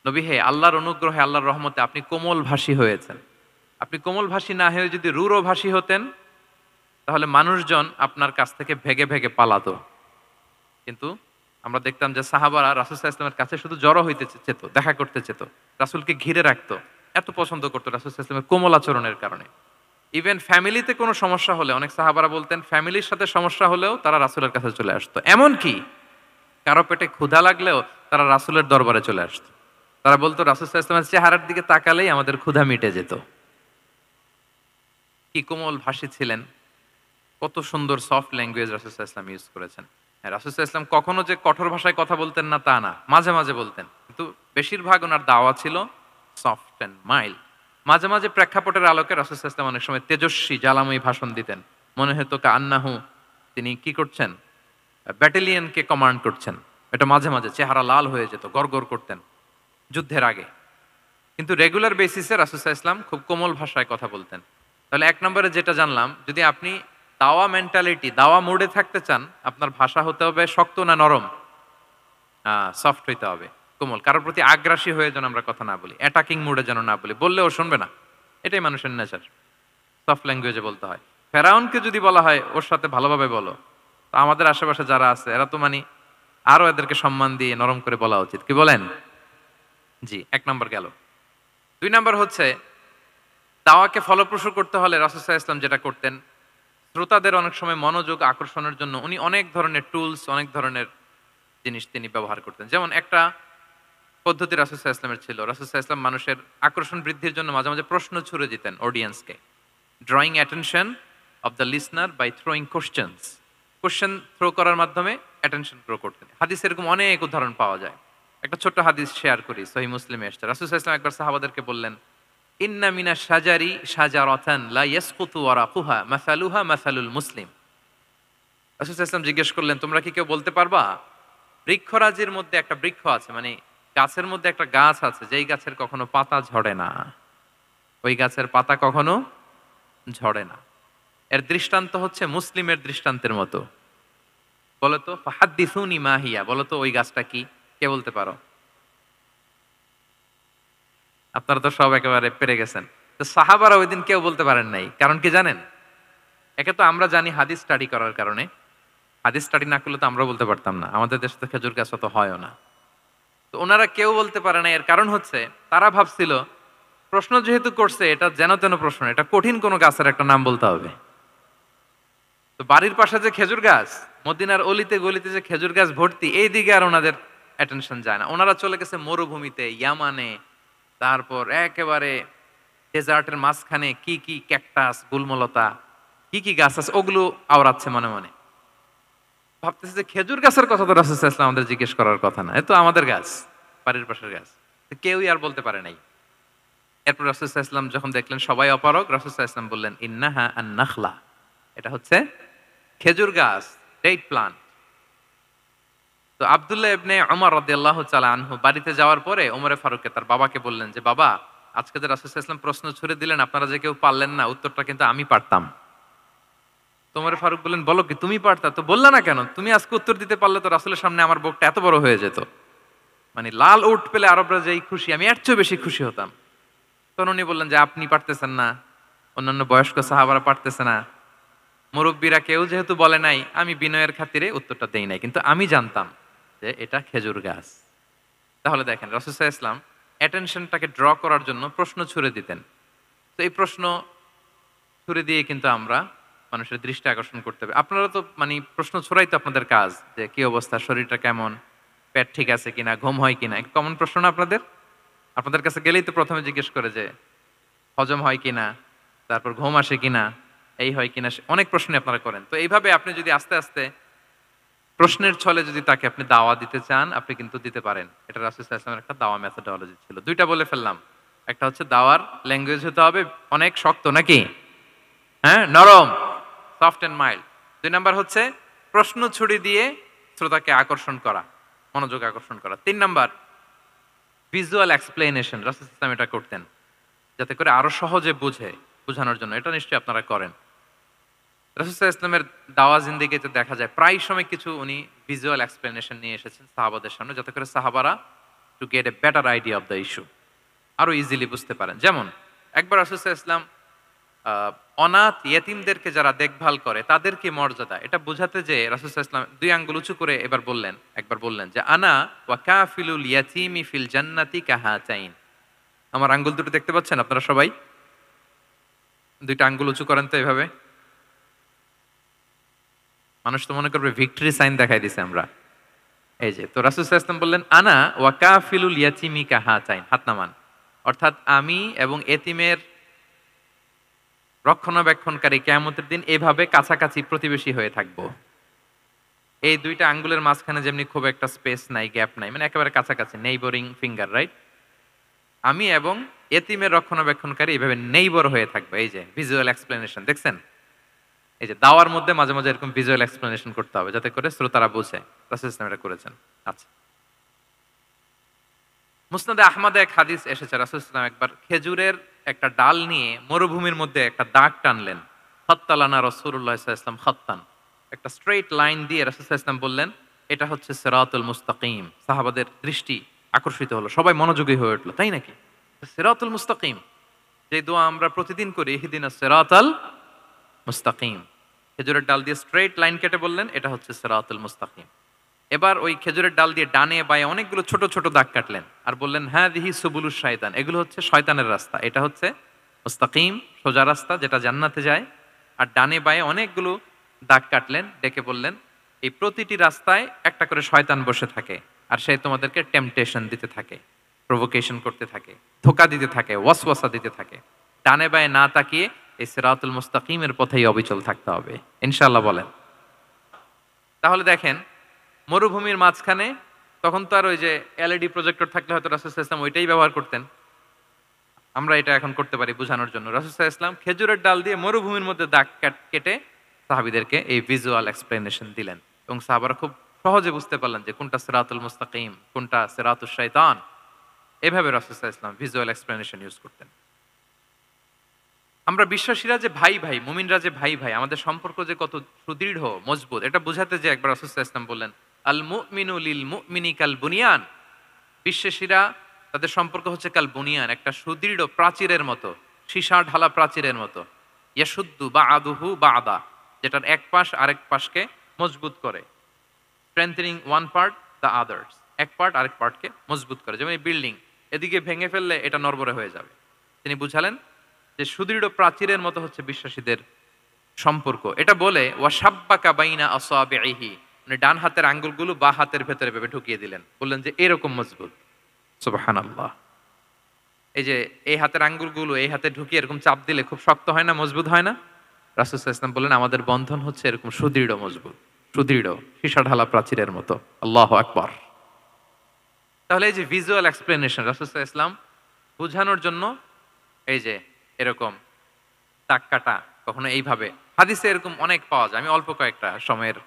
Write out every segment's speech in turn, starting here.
নবী হে, আল্লাহর অনুগ্রহে, আল্লাহর রহমতে আপনি কোমল ভাষী হয়েছেন। আপনি কোমল ভাষী না হয়ে যদি রূঢ় ভাষী হতেন, তাহলে মানুষজন আপনার কাছ থেকে ভেগে ভেগে পালাতো। কিন্তু আমরা দেখতাম যে সাহাবারা রাসূল সাল্লাল্লাহু আলাইহি ওয়াসাল্লামের কাছে শুধু জড়ো হইতে চেত, দেখা করতে চেত। রাসূলকে ঘিরে রাখতো। এত পছন্দ করত রাসূল সাল্লাল্লাহু আলাইহি ওয়াসাল্লামের কোমল আচরণের কারণে। ইভেন ফ্যামিলিতে কোনো সমস্যা হলে অনেক সাহাবারা বলতেন ফ্যামিলির সাথে সমস্যা হলেও তারা রাসূলের কাছে চলে আসতো। এমনকি কারো পেটে ক্ষুধা লাগলেও তারা রাসূলের দরবারে চলে আসতো। তারা বলতো রাসূল সাল্লাল্লাহু আলাইহি ওয়াসাল্লামের চেহারার দিকে তাকালেই আমাদের ক্ষুধা মিটে যেত। কি কোমল ভাষী ছিলেন। কত সুন্দর সফট ল্যাঙ্গুয়েজ রাসূল সাল্লাল্লাহু আলাইহি ওয়াসাল্লাম ইউজ করেছেন। হ্যাঁ, রাসূল সাল্লাল্লাহু আলাইহি ওয়াসাল্লাম কখনো যে কঠোর ভাষায় কথা বলতেন না তা না। মাঝে, মাঝে বলতেন। কিন্তু বেশিরভাগ উনার দাওয়া ছিল সফট অ্যান্ড মাইল্ড। মাঝে, মাঝে প্রেক্ষাপটের আলোকে রাসূল সাল্লাল্লাহু আলাইহি ওয়াসাল্লাম অনেক সময় তেজস্বী জ্বালাময়ী ভাষণ দিতেন। মনে হতো কান্নাহু তিনি কি করছেন? ব্যাটালিয়নকে কমান্ড করছেন। এটা মাঝে, মাঝে চেহারা লাল হয়ে যেত, গড়গড় করতেন যুদ্ধের আগে। কিন্তু রেগুলার বেসিসে রাসূল সাল্লাল্লাহু আলাইহি ওয়াসাল্লাম খুব কোমল ভাষায় কথা বলতেন। তাহলে ১ নম্বরে যেটা জানলাম, যদি আপনি দাওয়া মেন্টালিটি, দাওয়া মুডে থাকতে চান, আপনার ভাষা হতে হবে শক্ত না নরম? সফট হইতে হবে, কোমল। কারোর প্রতি আগ্রাসী হয়ে যেন আমরা কথা না বলি। অ্যাটাকিং মুডে যেন না বলি। বললেও শুনবে না। এটাই মানুষের নেচার। সফট ল্যাঙ্গুয়েজে বলতে হয়। ফেরাউনকে যদি বলা হয় ওর সাথে ভালোভাবে বলো, তো আমাদের আশেপাশে যারা আছে এরা তো আরো এদেরকে সম্মান দিয়ে নরম করে বলা উচিত। কি বলেন? জি, ১ নাম্বার গেল। ২ নাম্বার হচ্ছে দাওয়াকে ফলপ্রসূ করতে হলে রাসূল সাল্লাল্লাহু আলাইহি ওয়াসাল্লাম যেটা করতেন, শ্রোতাদের অনেক সময় মনোযোগ আকর্ষণের জন্য উনি অনেক ধরনের টুলস, অনেক ধরনের জিনিস তিনি ব্যবহার করতেন। যেমন একটা পদ্ধতি রাসূল সাল্লাল্লাহু আলাইহি ওয়াসাল্লামের ছিল। রাসূল সাল্লাল্লাহু আলাইহি ওয়াসাল্লাম মানুষের আকর্ষণ বৃদ্ধির জন্য মাঝে, মাঝে প্রশ্ন ছুড়ে দিতেন অডিয়েন্সকে। Drawing attention of the listener by throwing questions. Question throw করার মাধ্যমে অ্যাটেনশন গ্রো করতেন। হাদিসে এরকম অনেক উদাহরণ পাওয়া যায়। একটা ছোট্ট হাদিস শেয়ার করি, সহিহ মুসলিমে এসেছে। রাসূল সাল্লাল্লাহু আলাইহি ওয়াসাল্লাম একবার সাহাবাদেরকে বললেন, ইন্না মিনাশ শাজারি শাজারাতান লা ইয়াসকুতু ওয়ারাকুহা মাসালুহা মাসালুল মুসলিম। রাসূল সাল্লাল্লাহু আলাইহি ওয়াসাল্লাম জিজ্ঞেস করলেন, তোমরা কি কেউ বলতে পারবা? বৃক্ষরাজির মধ্যে একটা বৃক্ষ আছে, গাছের মধ্যে একটা গাছ আছে যেই গাছের কখনো পাতা ঝরে না। ওই গাছের পাতা কখনো ঝরে না। এর দৃষ্টান্ত হচ্ছে মুসলিমের দৃষ্টান্তের মতো। বলো তো ফাহাদ্দিসুনি মা হিয়া, বলো তো ওই গাছটা কি? কে বলতে পারো? আপনারা তো সব একেবারে পেরে গেছেন। তো সাহাবারা ওইদিন কেউ বলতে পারেন নাই। কারণ কি জানেন? একে তো আমরা জানি হাদিস স্টাডি করার কারণে। হাদিস স্টাডি না করলে তো আমরা বলতে পারতাম না। আমাদের দেশে তো খেজুর গাছ অত হয়ও না। তো ওনারা কেউ বলতে পারে না, এর কারণ হচ্ছে তারা ভাবছিল প্রশ্ন যেহেতু করছে এটা যেন তেন প্রশ্ন, এটা কঠিন কোনো গাছের একটা নাম বলতে হবে। তো বাড়ির পাশে যে খেজুর গাছ, মদিনার অলিতে গলিতে যে খেজুর গাছ ভর্তি, এই দিকে আর ওনাদের অ্যাটেনশন যায় না। ওনারা চলে গেছে মরুভূমিতে, ইয়ামানে, তারপর একেবারে ডেজার্টের মাঝখানে কি কি ক্যাকটাস, গুলমলতা, কি কি গাছ আছে ওগুলো আওড়াচ্ছে মনে মনে। ভাবতেছে যে খেজুর গাছের কথা তো রাসূল সাল্লাল্লাহু আলাইহি ওয়াসাল্লাম আমাদের জিজ্ঞেস করার কথা না। এ তো আমাদের গাছ, বাড়ির পাশের গাছ। তো কেউই আর বলতে পারে নাই। এরপর রাসূল সাল্লাল্লাহু আলাইহি ওয়াসাল্লাম যখন দেখলেন সবাই অপারগ, রাসূল সাল্লাল্লাহু আলাইহি ওয়াসাল্লাম বললেন, ইন্নাহা আন-নাখলা। এটা হচ্ছে খেজুর গাছ, ডেট প্লান্ট। তো আব্দুল্লাহ ইবনে ওমর রাদিয়াল্লাহু তাআলা আনহু বাড়িতে যাওয়ার পরে ওমরে ফারুককে তার বাবাকে বললেন যে, বাবা, আজকে যে রাসূল সাল্লাল্লাহু আলাইহি ওয়াসাল্লাম প্রশ্ন ছুড়ে দিলেন আপনারা যে কেউ পারলেন না, উত্তরটা কিন্তু আমি পারতাম। তো ওমরে ফারুক বললেন, বলো কি তুমি পারতা? তো বললা না কেন? তুমি আজকে উত্তর দিতে পারলে তো রাসূলের সামনে আমার বুকটা এত বড় হয়ে যেত। লাল উট পেলে আরবরা যেই খুশি, আমি এর চেয়েও বেশি খুশি হতাম। তখন উনি বললেন যে, আপনি পারতেছেন না, অন্যান্য বয়স্ক সাহাবারা পারতেছে না, মুরব্বীরা কেউ যেহেতু বলে নাই, আমি বিনয়ের খাতিরে উত্তরটা দেই নাই। কিন্তু আমি জানতাম যে এটা খেজুর গাছ। তাহলে দেখেন রাসূল সাল্লাল্লাহু আলাইহি ওয়াসাল্লাম অ্যাটেনশনটাকে ড্র করার জন্য প্রশ্ন ছুড়ে দিতেন। তো এই প্রশ্ন ছুড়ে দিয়ে কিন্তু আমরা মানুষের দৃষ্টি আকর্ষণ করতে হবে। আপনারা তো প্রশ্ন ছোড়াই তো আপনাদের কাজ, যে কি অবস্থা, শরীরটা কেমন, পেট ঠিক আছে কিনা, ঘুম হয় কিনা, কমন প্রশ্ন না আপনাদের? আপনাদের কাছে গেলেই তো প্রথমে জিজ্ঞেস করে যে হজম হয় কিনা, তারপর ঘুম আসে কিনা, এই হয় কিনা, অনেক প্রশ্নই আপনারা করেন। তো এইভাবে আপনি যদি আস্তে আস্তে প্রশ্নের ছলে যদি তাকে আপনি দাওয়া দিতে চান, আপনি কিন্তু দিতে পারেন। এটা রাসূল সাল্লাল্লাহু আলাইহি ওয়াসাল্লামের একটা দাওয়া মেথোডোলজি ছিল। ২ টা বলে ফেললাম। একটা হচ্ছে দাওয়ার ল্যাঙ্গুয়েজ হতে হবে অনেক শক্ত নাকি? হ্যাঁ, নরম, সফট অ্যান্ড মাইল্ড। ২ নাম্বার হচ্ছে প্রশ্ন ছুড়ে দিয়ে শ্রোতাকে আকর্ষণ করা, মনোযোগ আকর্ষণ করা। ৩ নাম্বার ভিজুয়াল এক্সপ্লেনেশন। রাসূল সাল্লাল্লাহু আলাইহি ওয়াসাল্লাম এটা করতেন। যাতে করে আরো সহজে বোঝানোর জন্য। এটা নিশ্চয়ই আপনারা করেন। রাসূল সাল্লাল্লাহু আলাইহি ওয়াসাল্লামের দাওয়া জিন্দেগিতে দেখা যায় প্রায় সময় কিছু উনি ভিজুয়াল এক্সপ্লেনেশন নিয়ে এসেছেন সাহাবাদের সামনে, যাতে করে সাহাবারা to get a better idea of the issue, আরো ইজিলি বুঝতে পারেন। যেমন একবার রাসূল সাল্লাল্লাহু আলাইহি ওয়াসাল্লাম অনাথ ইয়েতিমদেরকে যারা দেখভাল করে তাদের কি মর্যাদা এটা বোঝাতে যে রাসূল সাল্লাল্লাহু আলাইহি ওয়াসাল্লাম দুই আঙ্গুল উঁচু করে একবার বললেন যে আনা ওয়া কাফিলুল ইয়াতীমি ফিল জান্নাতি কাহাতাইন। আমার আঙ্গুল দুটো দেখতে পাচ্ছেন আপনারা সবাই? দুইটা আঙ্গুল উঁচু করেন তো এভাবে। মানুষ তো মনে করবে ভিক্টরি সাইন দেখাই দিছে আমরা। এই যে তো রাসূল সাল্লাল্লাহু আলাইহি ওয়াসাল্লাম বললেন আনা ওয়া কাফিলুল ইয়াতীমি কাহাতাইন, হাত নামান। অর্থাৎ আমি এবং এতিমের রক্ষণাবেক্ষণকারী কিয়ামতের দিন এভাবে কাছাকাছি প্রতিবেশী হয়ে থাকব। এই দুইটা আঙ্গুলের মাঝখানে যেমনি খুব একটা স্পেস নাই, গ্যাপ নাই, মানে একেবারে কাছাকাছি, নেইবরিং ফিঙ্গার, রাইট? আমি এবং এতিমের রক্ষণাবেক্ষণকারী এভাবে নেইবর হয়ে থাকবে। এই যে ভিজুয়াল এক্সপ্লেনেশন দেখছেন? এই যে দাওয়ার মধ্যে মাঝে মাঝে এরকম ভিজুয়াল এক্সপ্লেনেশন করতে হবে যাতে করে শ্রোতারা বুঝে। রাসূল ইসলাম এটা করেছেন। আচ্ছা, মুসনাদে আহমদে এক হাদিস এসেছে, রাসূল ইসলাম একবার খেজুরের একটা ডাল নিয়ে মরুভূমির মধ্যে একটা দাগ টানলেন। খাত্তালানা রাসূলুল্লাহ সাল্লাল্লাহু আলাইহি ওয়াসাল্লাম খাত্তান, একটা স্ট্রেইট লাইন দিয়ে রাসূল সাল্লাল্লাহু আলাইহি ওয়াসাল্লাম বললেন এটা হচ্ছে সিরাতুল মুস্তাকিম। সাহাবাদের দৃষ্টি আকর্ষিত হলো, সবাই মনোযোগী হয়ে উঠলো, তাই নাকি? সিরাতুল মুস্তাকিম, যে দোয়া আমরা প্রতিদিন করি, ইহদিনাস সিরাতাল মুস্তাকিম। খেজুরের ডাল দিয়ে স্ট্রেইট লাইন কেটে বললেন এটা হচ্ছে সিরাতুল মুস্তাকিম। এবার ওই খেজুরের ডাল দিয়ে ডানে বায়ে অনেকগুলো ছোট ছোট দাগ কাটলেন আর বললেন হাযিহি সুবুলুশ শায়তান, এগুলো হচ্ছে শয়তানের রাস্তা, এটা হচ্ছে মুস্তাকিম সোজা রাস্তা যেটা জান্নাতে যায়। আর ডানে বায়ে অনেকগুলো দাগ কাটলেন, ডেকে বললেন এই প্রতিটি রাস্তায় একটা করে শয়তান বসে থাকে আর সে তোমাদেরকে টেম্পটেশন দিতে থাকে, প্রভোকেশন করতে থাকে, ধোঁকা দিতে থাকে, ওয়াসওয়াসা দিতে থাকে। ডানে বায়ে না তাকিয়ে এই সিরাতুল মুস্তাকিমের পথেই অবিচল থাকতে হবে, ইনশাআল্লাহ বলেন। তাহলে দেখেন মরুভূমির মাঝখানে, তখন তো আর ওই যে এলইডি প্রজেক্টর থাকলে হয়তো রাসূল সাল্লাল্লাহু আলাইহি ওয়াসাল্লাম ওইটাই ব্যবহার করতেন। আমরা এটা এখন করতে পারি বোঝানোর জন্য। রাসূল সাল্লাল্লাহু আলাইহি ওয়াসাল্লাম খেজুরের ডাল দিয়ে মরুভূমির মধ্যে দাগ কেটে সাহাবীদেরকে এই ভিজুয়াল এক্সপ্লেনেশন দিলেন এবং সাহাবারা খুব সহজে বুঝতে পারলেন যে কোনটা সিরাতুল মুস্তাকিম, কোনটা সিরাতুশ শাইতান। এভাবে রাসূল সাল্লাল্লাহু আলাইহি ওয়াসাল্লাম ভিজুয়াল এক্সপ্লেনেশন ইউজ করতেন। আমরা বিশ্বাসীরা যে ভাই ভাই, মুমিনরা যে ভাই ভাই, আমাদের সম্পর্ক যে কত সুদৃঢ় মজবুত, এটা বোঝাতে যে একবার রাসূল সাল্লাল্লাহু আলাইহি ওয়াসাল্লাম বললেন আল মুমিনু লিল মুমিনি কাল বুনিয়ান। বিশ্বাসীরা তাদের সম্পর্ক হচ্ছে কাল বুনিয়ান, একটা সুদৃঢ় প্রাচীরের মতো, সীসা ঢালা প্রাচীরের মতো। ইয়াশুদ্দু বা'দুহু বা'দা, যেটার এক পাশ আরেক পাশকে মজবুত করে। Strengthening one part the others, এক পার্ট আরেক পার্টকে মজবুত করে। যেমন এই বিল্ডিং, এদিকে ভেঙে ফেললে এটা নড়বড়ে হয়ে যাবে। তিনি বুঝালেন যে সুদৃঢ় প্রাচীরের মতো হচ্ছে বিশ্বাসীদের সম্পর্ক। এটা বলে ওয়াসাব্বাকা বাইনা আসাবিহি, মানে ডান হাতের আঙ্গুলগুলো বা হাতের ভেতরে ভেবে ঢুকিয়ে দিলেন, বললেন যে এরকম মজবুত। সুবহানাল্লাহ। এই যে এই হাতের আঙ্গুলগুলো এই হাতে ঢুকিয়ে এরকম চাপ দিলে খুব শক্ত হয় না, মজবুত হয় না? রাসূল সাল্লাল্লাহু আলাইহি ওয়াসাল্লাম বললেন আমাদের বন্ধন হচ্ছে এরকম সুদৃঢ় মজবুত, সুদৃঢ় সীসা ঢালা প্রাচীরের মতো। আল্লাহু আকবার। তাহলে এই যে ভিজুয়াল এক্সপ্লেনেশন রাসূল সাল্লাল্লাহু আলাইহি ওয়াসাল্লাম বোঝানোর জন্য এই যে এরকম দাগ কাটা, কখনো এইভাবে, হাদিসে এরকম অনেক পাওয়া যায়। আমি অল্প কয়েকটা, সময়ের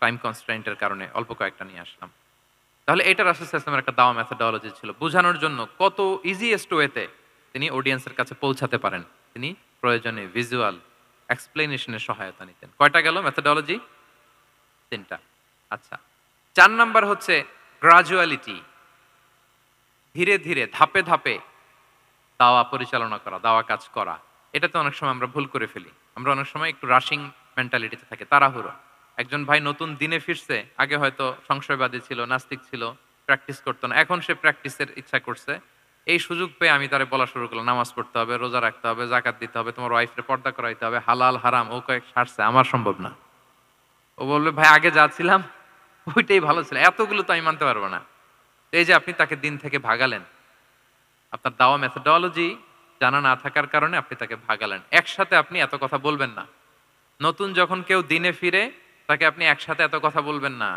টাইম কনস্ট্রেইন্টের কারণে অল্প কয়েকটা নিয়ে আসলাম। তাহলে এটা রাসূল সাল্লাল্লাহু আলাইহি ওয়াসাল্লামের একটা দাওয়া মেথোডোলজি ছিল, বোঝানোর জন্য কত ইজিয়েস্ট ওয়েতে তিনি অডিয়েন্সের কাছে পৌঁছাতে পারেন। তিনি প্রয়োজনে ভিজুয়াল এক্সপ্লেনেশনের সহায়তা নিতেন। কয়টা গেল মেথোডোলজি? ৩টা। আচ্ছা, ৪ নাম্বার হচ্ছে গ্রাজুয়ালিটি, ধীরে ধীরে ধাপে ধাপে দাওয়া পরিচালনা করা, দাওয়া কাজ করা। এটাতে অনেক সময় আমরা ভুল করে ফেলি। আমরা অনেক সময় একটু রাশিং মেন্টালিটিতে থাকি, তাড়াহুড়ো। একজন ভাই নতুন দিনে ফিরছে, আগে হয়তো সংশয়বাদী ছিল, নাস্তিক ছিল, প্র্যাকটিস করতো না, এখন সে প্র্যাকটিসের ইচ্ছা করছে। এই সুযোগ পেয়ে আমি তারে বলা শুরু করলাম নামাজ পড়তে হবে, রোজা রাখতে হবে, যাকাত দিতে হবে, তোমার ওয়াইফরে পর্দা করাইতে হবে, হালাল হারাম ও কয়েক সারছে, আমার সম্ভব না। ও বলবে ভাই আগে যা ছিলাম ওইটাই ভালো ছিল, এতগুলো তো আমি মানতে পারবো না। এই যে আপনি তাকে দিন থেকে ভাগালেন, আপনার দাওয়া মেথোডোলজি জানা না থাকার কারণে আপনি তাকে ভাগালেন। একসাথে আপনি এত কথা বলবেন না। নতুন যখন কেউ দিনে ফিরে তাকে আপনি একসাথে এত কথা বলবেন না।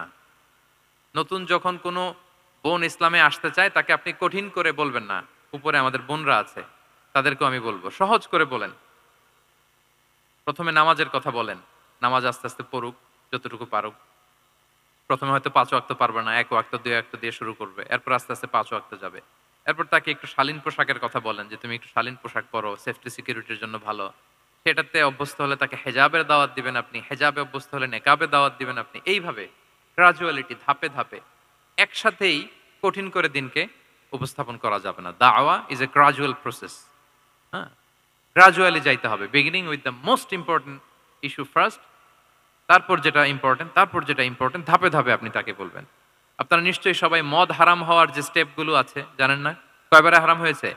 নতুন যখন কোনো বোন ইসলামে আসতে চায় তাকে আপনি কঠিন করে বলবেন না। উপরে আমাদের বোনরা আছে, তাদেরকেও আমি বলবো সহজ করে বলেন। প্রথমে নামাজের কথা বলেন, নামাজ আস্তে আস্তে পড়ুক যতটুকু পারুক। প্রথমে হয়তো ৫ ওয়াক্ত পারবে না, ১ ওয়াক্ত ২ ওয়াক্ত দিয়ে শুরু করবে, এরপর আস্তে আস্তে ৫ ওয়াক্ত যাবে। এরপর তাকে একটু শালীন পোশাকের কথা বলেন যে তুমি একটু শালীন পোশাক পরো, সেফটি সিকিউরিটির জন্য ভালো। সেটাতে অভ্যস্ত হলে তাকে হেজাবের দাওয়াত দিবেন আপনি, হেজাবে অভ্যস্ত হলে নেকাবে দাওয়াত দিবেন আপনি। এইভাবে গ্রাজুয়ালিটি, ধাপে ধাপে, একসাথেই কঠিন করে দিনকে উপস্থাপন করা যাবে না। দাওয়া ইজ এ গ্রাজুয়াল প্রসেস। হ্যাঁ, গ্রাজুয়ালি যাইতে হবে, beginning with the most important issue first, তারপর যেটা ইম্পর্টেন্ট, তারপর যেটা ইম্পর্টেন্ট, ধাপে ধাপে আপনি তাকে বলবেন। আপনারা নিশ্চয়ই সবাই মদ হারাম হওয়ার যে স্টেপগুলো আছে জানেন না? কয়বারে হারাম হয়েছে?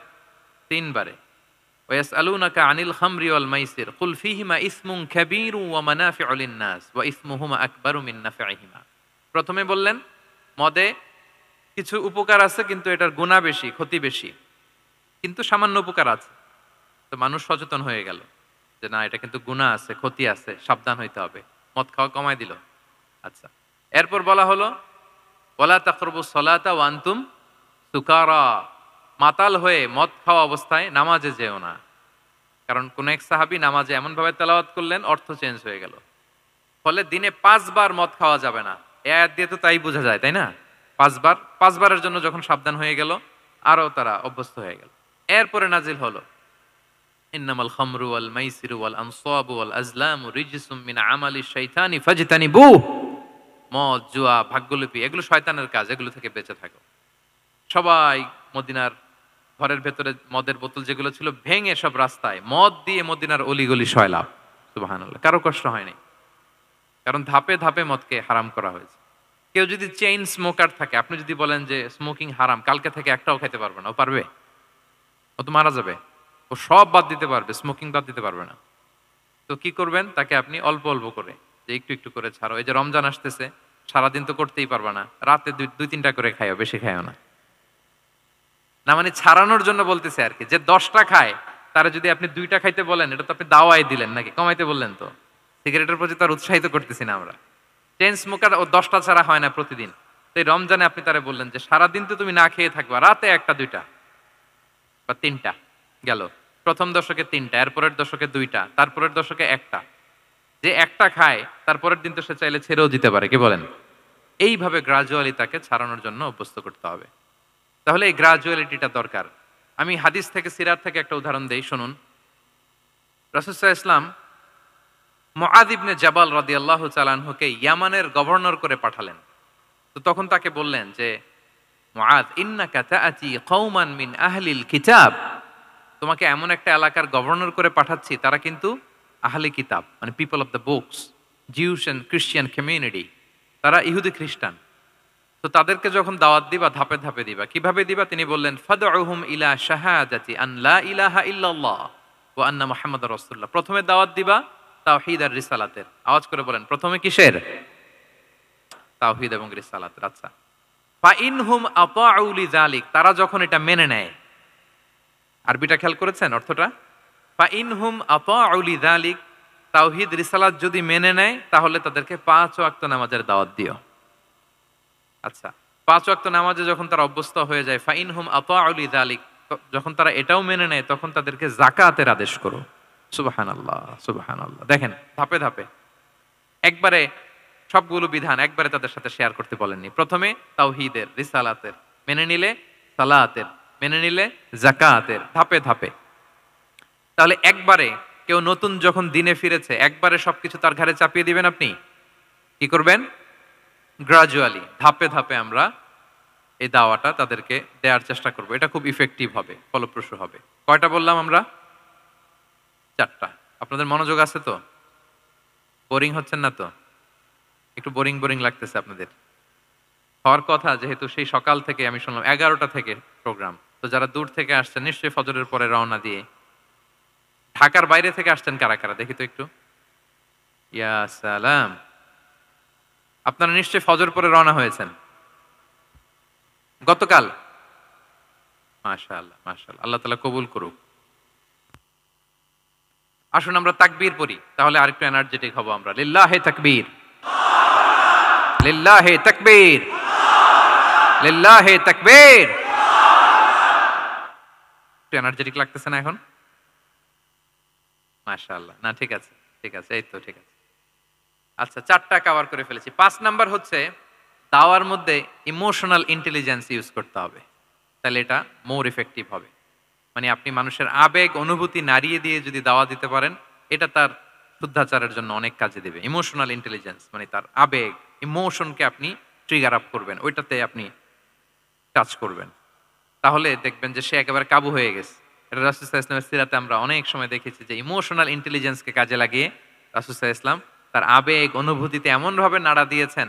৩ বারে। ওয়াসআলুনাকা আনিল খামরি ওয়াল মাইসির কুল ফীহিমা ইসমুন কাবীরুন ওয়া মানাফিউ লিন-নাস ওয়া ইসমুহুমা আকবারু মিন নাফইহিমা। প্রথমে বললেন মদে কিছু উপকার আছে কিন্তু এটার গুনাহ বেশি, ক্ষতি বেশি। কিন্তু সামান্য উপকার আছে। তো মানুষ সচেতন হয়ে গেল যে না, এটা কিন্তু গুনাহ আছে, ক্ষতি আছে, সাবধান হইতে হবে। মদ খাওয়া কমায় দিল। আচ্ছা, এরপর বলা হলো ওয়ালা তাকরাবুস সালাতা ওয়া আনতুম সুকারা, মাতাল হয়ে মদ খাওয়া অবস্থায় নামাজে যেও না। কারণ কোন এক সাহাবী নামাজে এমন ভাবে তেলাওয়াত করলেন, অর্থ চেঞ্জ হয়ে গেল। ফলে দিনে ৫ বার মদ খাওয়া যাবে না। এই আয়াত দিয়ে তো তাই বোঝা যায়, তাই না? ৫ বারের জন্য যখন সাবধান হয়ে গেল, আরো তারা অভ্যস্ত হয়ে গেল। এরপরে নাজিল হলো ইন্নামাল খামরু ওয়াল মাইসিরু ওয়াল আনসাবু ওয়াল আজলামু রিজসুম মিন আমালিশ শাইতানি ফাজতানিবুহু। মদ, জুয়া, ভাগ্যলিপি এগুলো শয়তানের কাজ, এগুলো থেকে বেঁচে থাকো। সবাই মদিনার ঘরের ভেতরে মদের বোতল যেগুলো ছিল ভেঙে সব রাস্তায় মদ দিয়ে মদিনার অলিগলি সয়লাভ। সুবহানাল্লাহ, কারো কষ্ট হয়নি। কারণ ধাপে ধাপে মদকে হারাম করা হয়েছে। কেউ যদি চেইন স্মোকার থাকে, আপনি যদি বলেন যে স্মোকিং হারাম, কালকে থেকে একটাও খেতে পারবে না, ও পারবে? ও তো মারা যাবে। ও সব বাদ দিতে পারবে, স্মোকিং বাদ দিতে পারবে না। তো কি করবেন? তাকে আপনি অল্প অল্প করে, যে একটু একটু করে ছাড়ো। এই যে রমজান আসতেছে, সারাদিন তো করতেই পারবা না, রাতে দুই তিনটা করে খাইও, বেশি খাইও না। না মানে ছাড়ানোর জন্য বলতেছে আর কি। যে ১০টা খায় তারা যদি আপনি ২টা খাইতে বলেন, এটা তো আপনি দাওয়াই দিলেন নাকি, কমাইতে বললেন তো। সিগারেটের প্রতি তার উৎসাহিত করতেছি না আমরা। চেইন স্মোকার ও ১০টা ছাড়া হয় না প্রতিদিন। তো এই রমজানে আপনি তারা বললেন যে সারাদিন তো তুমি না খেয়ে থাকবা, রাতে একটা দুইটা বা তিনটা গেল। প্রথম দশকে ৩টা, এরপরের দশকে ২টা, তারপরের দশকে একটা। যে একটা খায় তারপরের দিন তো সে চাইলে ছেড়েও দিতে পারে, কি বলেন? এইভাবে গ্রাজুয়ালি তাকে ছাড়ানোর জন্য অভ্যস্ত করতে হবে। তাহলে এই গ্রাজুয়ালিটিটা দরকার। আমি হাদিস থেকে, সিরাত থেকে একটা উদাহরণ দেই, শুনুন। রাসূল সাল্লাল্লাহু আলাইহি ওয়াসাল্লাম মুআয ইবনে জাবাল রাদিয়াল্লাহু তাআলা আনহুকে ইয়ামানের গভর্নর করে পাঠালেন। তো তখন তাকে বললেন যে মুআয, ইন্নাকা তাআতি কওমান মিন আহলিল কিতাব, তোমাকে এমন একটা এলাকার গভর্নর করে পাঠাচ্ছি, তারা কিন্তু আহলে কিতাব, মানে people of the books, Jews and Christian community, তারা ইহুদি খ্রিস্টান। তো তাদেরকে যখন দাওয়াত দিবা, ধাপে ধাপে দিবা। কিভাবে দিবা? তিনি বললেন ফাদউহুম ইলা শাহাদাতি আন লা ইলাহা ইল্লাল্লাহ ওয়া আন্না মুহাম্মাদুর রাসূলুল্লাহ। প্রথমে দাওয়াত দিবা তাওহীদ আর রিসালাতের। আওয়াজ করে বলেন, প্রথমে কিসের? তাওহীদ এবং রিসালাতের। আচ্ছা, ফা ইনহুম আতাউ লিযালিক, তারা যখন এটা মেনে নেয়। আরবিটা খেয়াল করেছেন অর্থটা? ফা ইনহুম আতাউ লিযালিক, তাওহীদ রিসালাত যদি মেনে নেয় তাহলে তাদেরকে ৫ ওয়াক্ত নামাজের দাওয়াত দিও। আচ্ছা, ৫ ওয়াক্ত নামাজে যখন তারা অভ্যস্ত হয়ে যায়, ফাইনহুম আতাউ লিযালিক, যখন তারা এটাও মেনে নেয় তখন তাদেরকে যাকাতের আদেশ করো। সুবহানাল্লাহ, সুবহানাল্লাহ। দেখেন ধাপে ধাপে, একবারে সবগুলো বিধান একবারে তাদের সাথে শেয়ার করতে বলেননি। প্রথমে তাওহীদের, রিসালাতের, মেনে নিলে সালাতের, মেনে নিলে যাকাতের, ধাপে ধাপে। তাহলে একবারে কেউ নতুন যখন দিনে ফিরেছে, একবারে সবকিছু তার ঘাড়ে চাপিয়ে দিবেন আপনি? কি করবেন? গ্রাজুয়ালি, ধাপে ধাপে আমরা এই দাওয়াটা তাদেরকে দেওয়ার চেষ্টা করব। এটা খুব ইফেক্টিভ হবে, ফলপ্রসূ হবে। কয়টা বললাম আমরা? ৪টা। আপনাদের মনোযোগ আছে তো? বোরিং হচ্ছেন না তো? একটু বোরিং বোরিং লাগতেছে আপনাদের? হওয়ার কথা, যেহেতু সেই সকাল থেকে আমি শুনলাম ১১টা থেকে প্রোগ্রাম। তো যারা দূর থেকে আসছেন নিশ্চয়ই ফজরের পরে রওনা দিয়ে। ঢাকার বাইরে থেকে আসছেন কারা কারা দেখি তো একটু। ইয়া সালাম, আপনারা নিশ্চয়ই ফজর পরে রওনা হয়েছেন গতকাল। মাশাআল্লাহ, মাশাআল্লাহ, আল্লাহ তাআলা কবুল করুক। আসুন আমরা তাকবীর পড়ি, তাহলে আরেকটু এনার্জেটিক হব আমরা। লিল্লাহি তাকবীর, লিল্লাহি তাকবীর, লিল্লাহি তাকবীর। একটু এনার্জেটিক লাগতেছে না এখন? মাশাআল্লাহ। না ঠিক আছে, ঠিক আছে, এই তো ঠিক আছে। আচ্ছা, ৪টা কভার করে ফেলেছি। ৫ নাম্বার হচ্ছে দাওয়ার মধ্যে ইমোশনাল ইন্টেলিজেন্স ইউজ করতে হবে, তাহলে এটা মোর ইফেক্টিভ হবে। মানে আপনি মানুষের আবেগ অনুভূতি নাড়িয়ে দিয়ে যদি দাওয়া দিতে পারেন, এটা তার শুদ্ধাচারের জন্য অনেক কাজে দেবে। ইমোশনাল ইন্টেলিজেন্স মানে তার আবেগ, ইমোশনকে আপনি ট্রিগার আপ করবেন, ওইটাতে আপনি টাচ করবেন। তাহলে দেখবেন যে সে একেবারে কাবু হয়ে গেছে। এটা রাসূল সাল্লাল্লাহু আলাইহি ওয়াসাল্লামের সিরাতে আমরা অনেক সময় দেখেছি যে ইমোশনাল ইন্টেলিজেন্সকে কাজে লাগিয়ে রাসূল সাল্লাল্লাহু আলাইহি ওয়াসাল্লাম তার আবেগ অনুভূতিতে এমনভাবে নাড়া দিয়েছেন,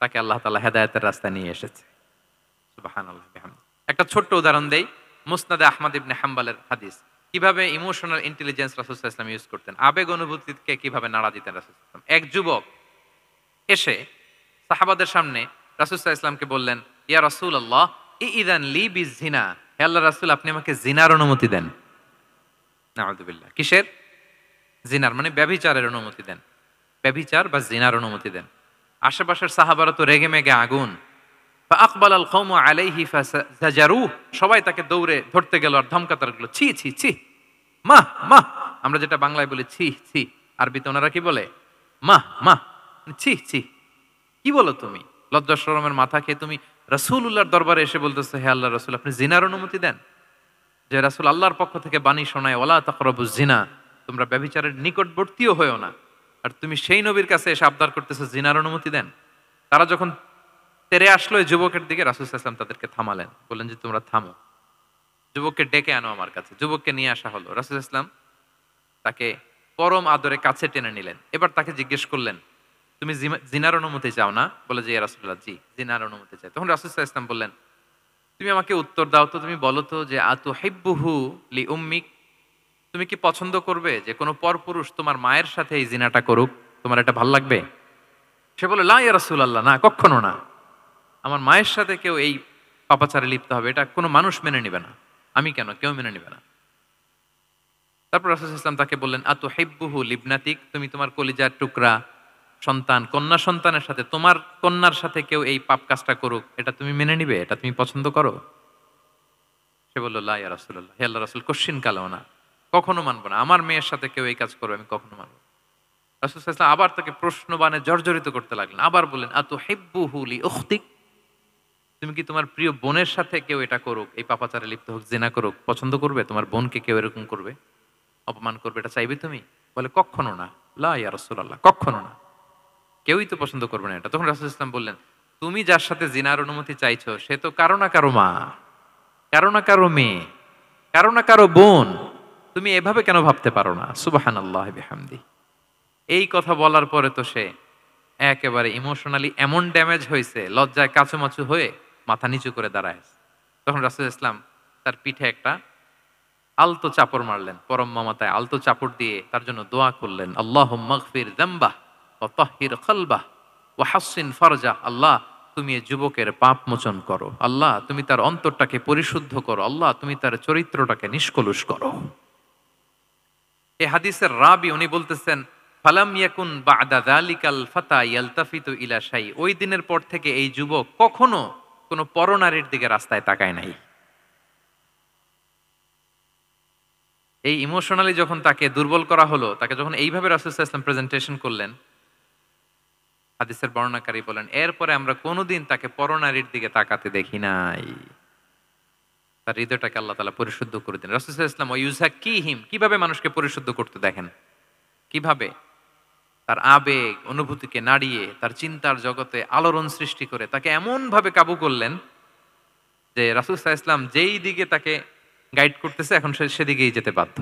তাকে আল্লাহ তাআলা হেদায়েতের রাস্তায় নিয়ে এসেছে। সুবহানাল্লাহ বিহামদিহি। একটা ছোট্ট উদাহরণ দেই, মুসনাদে আহমদ ইবনে হাম্বলের হাদিস। কিভাবে ইমোশনাল ইন্টেলিজেন্স রাসূল সাল্লাল্লাহু আলাইহি ওয়াসাল্লাম ইউজ করতেন, আবেগ অনুভূতিকে কিভাবে নাড়া দিতেন রাসূল সাল্লাল্লাহু আলাইহি ওয়াসাল্লাম। এক যুবক এসে সাহাবাদের সামনে রাসূল সাল্লাল্লাহু আলাইহি ওয়াসাল্লামকে বললেন, ইয়া রাসূলুল্লাহ ইযান লি বিযিনা, হে আল্লাহর রাসূল আপনি আমাকে জিনার অনুমতি দেন। নাউযুবিল্লাহ। কিসের? জিনার মানে ব্যভিচারের অনুমতি দেন। ব্যভিচার বা জিনার অনুমতি দেন। আশেপাশের সাহাবারা তো রেগে মেগে আগুন। ফাআকবাল আল কওমু আলাইহি ফাজাজারুহ, সবাই তাকে দৌড়ে ধরতে গেল আর ধমকাতে লাগলো, ছি ছি ছি, মাহ মাহ। আমরা যেটা বাংলায় বলি ছি ছি, আরবিতে ওনারা কি বলে? মাহ মাহ, ছি ছি, কি বলো তুমি? লজ্জা শরমের মাথা খেয়ে তুমি রাসূলুল্লাহর দরবারে এসে বলতেছো, হে আল্লাহর রাসূল আপনি জিনার অনুমতি দেন? যে রাসূল আল্লাহর পক্ষ থেকে বাণী শোনায়, ওয়ালা তাকরাবুজ জিনা, তোমরা ব্যভিচারের নিকটবর্তীও হয়ো না। আর তুমি সেই নবীর কাছে এসে আবদার করতেছো জিনার অনুমতি দেন? তারা যখন তেরে আসলো এই যুবকের দিকে, রাসূল সাল্লাল্লাহু আলাইহি ওয়াসাল্লাম তাদেরকে থামালেন, বললেন যে তোমরা থামো, যুবককে ডেকে আনো আমার কাছে। যুবককে নিয়ে আসা হলো। রাসূল সাল্লাল্লাহু আলাইহি ওয়াসাল্লাম তাকে পরম আদরে কাছে টেনে নিলেন। এবার তাকে জিজ্ঞেস করলেন, তুমি জিনার অনুমতি চাও না? বলে যে ইয়া রাসূলুল্লাহ জি, জিনার অনুমতি চাই। তখন রাসূল সাল্লাল্লাহু আলাইহি ওয়াসাল্লাম বললেন, তুমি আমাকে উত্তর দাও তো, তুমি বলো তো যে আতুহিব্বুহু লি উম্মিক, তুমি কি পছন্দ করবে যে কোনো পরপুরুষ তোমার মায়ের সাথে এই জিনাটা করুক? তোমার এটা ভাল লাগবে? সে বলে লা ইয়া রাসূলুল্লাহ, না কখনো না, আমার মায়ের সাথে কেউ এই পাপাচারে লিপ্ত হবে এটা কোনো মানুষ মেনে নিবে না। আমি কেন, কেউ মেনে নিবে না। তারপর রাসূল সাল্লাল্লাহু আলাইহি ওয়াসাল্লাম তাকে বললেন আতুহিব্বুহু লিবনাতিক, তুমি তোমার কলিজার টুকরা সন্তান, কন্যা সন্তানের সাথে, তোমার কন্যার সাথে কেউ এই পাপ কাজটা করুক, এটা তুমি মেনে নিবে? এটা তুমি পছন্দ করো? সে বলল লা ইয়া রাসূলুল্লাহ, হে আল্লাহর রাসূল কশ্চিন কালেও না, কখনো মানবো না, আমার মেয়ের সাথে কেউ এই কাজ করবে আমি কখনো মানবো না। রাসূল সাল্লাল্লাহু আলাইহি ওয়াসাল্লাম আবার তাকে প্রশ্নবাণে জর্জরিত করতে লাগলেন। আবার বললেন আতুহিব্বুহু লি উখতিক, তুমি কি তোমার প্রিয় বোনের সাথে কেউ এটা করুক, এই পাপাচারে লিপ্ত হোক, জিনা করুক, পছন্দ করবে? তোমার বোনকে কেউ এরকম করবে, অপমান করবে, এটা চাইবে তুমি? বলে কখনো না, লা ইয়া রাসূলুল্লাহ, কখনো না, কেউই তো পছন্দ করবে না এটা। তখন রাসূল সাল্লাল্লাহু আলাইহি ওয়াসাল্লাম বললেন, তুমি যার সাথে জিনার অনুমতি চাইছো সে তো কারো না কারো মা, কারো না কারো মেয়ে, কারো না কারো বোন, তুমি এভাবে কেন ভাবতে পারো না? সুবহানাল্লাহ বিহামদিহি। এই কথা বলার পরে তো সে একেবারে ইমোশনালি এমন ড্যামেজ হয়েছে, লজ্জায় কাচুমাচু হয়ে মাথা নিচু করে দাঁড়ায়। তখন রাসূল ইসলাম তার পিঠে একটা আলতো চাপড় মারলেন, পরম মমতায় আলতো চাপড় দিয়ে তার জন্য দোয়া করলেন, আল্লাহুম্মা গফির যামবাহ ওয়া তাহহির কলবাহ ওয়া হাসসিন ফারজাহ, আল্লাহ তুমি এই যুবকের পাপ মোচন করো, আল্লাহ তুমি তার অন্তরটাকে পরিশুদ্ধ করো, আল্লাহ তুমি তার চরিত্রটাকে নিষ্কলুষ করো। এই হাদিসের রাবি উনি বলতেছেন, ফালাম ইয়াকুন বা'দা যালিকাল ফাতা ইয়ালতাফিতু ইলা শাই, ওই দিনের পর থেকে এই যুবক কখনো কোনো পরনারীর দিকে রাস্তায় তাকায় নাই। এই ইমোশনালি যখন তাকে দুর্বল করা হলো, তাকে যখন এইভাবে রাসূল সাল্লাল্লাহু আলাইহি ওয়াসাল্লাম প্রেজেন্টেশন করলেন, হাদিসের বর্ণনাকারী বলেন এরপরে আমরা কোনোদিন তাকে পরনারীর দিকে তাকাতে দেখি নাই। তার হৃদয়টাকে আল্লাহ তাআলা পরিশুদ্ধ করে দিলেন। রাসূল সাল্লাল্লাহু আলাইহি ওয়াসাল্লাম ওয়া ইউযাক্কিহিম, কিভাবে মানুষকে পরিশুদ্ধ করতে দেখেন, কিভাবে তার আবেগ অনুভূতিকে নাড়িয়ে তার চিন্তার জগতে আলোড়ন সৃষ্টি করে তাকে এমন ভাবে কাবু করলেন যে রাসূল সাল্লাল্লাহু আলাইহি ওয়াসাল্লাম যেই দিকে তাকে গাইড করতেছে এখন সে সেদিকেই যেতে বাধ্য।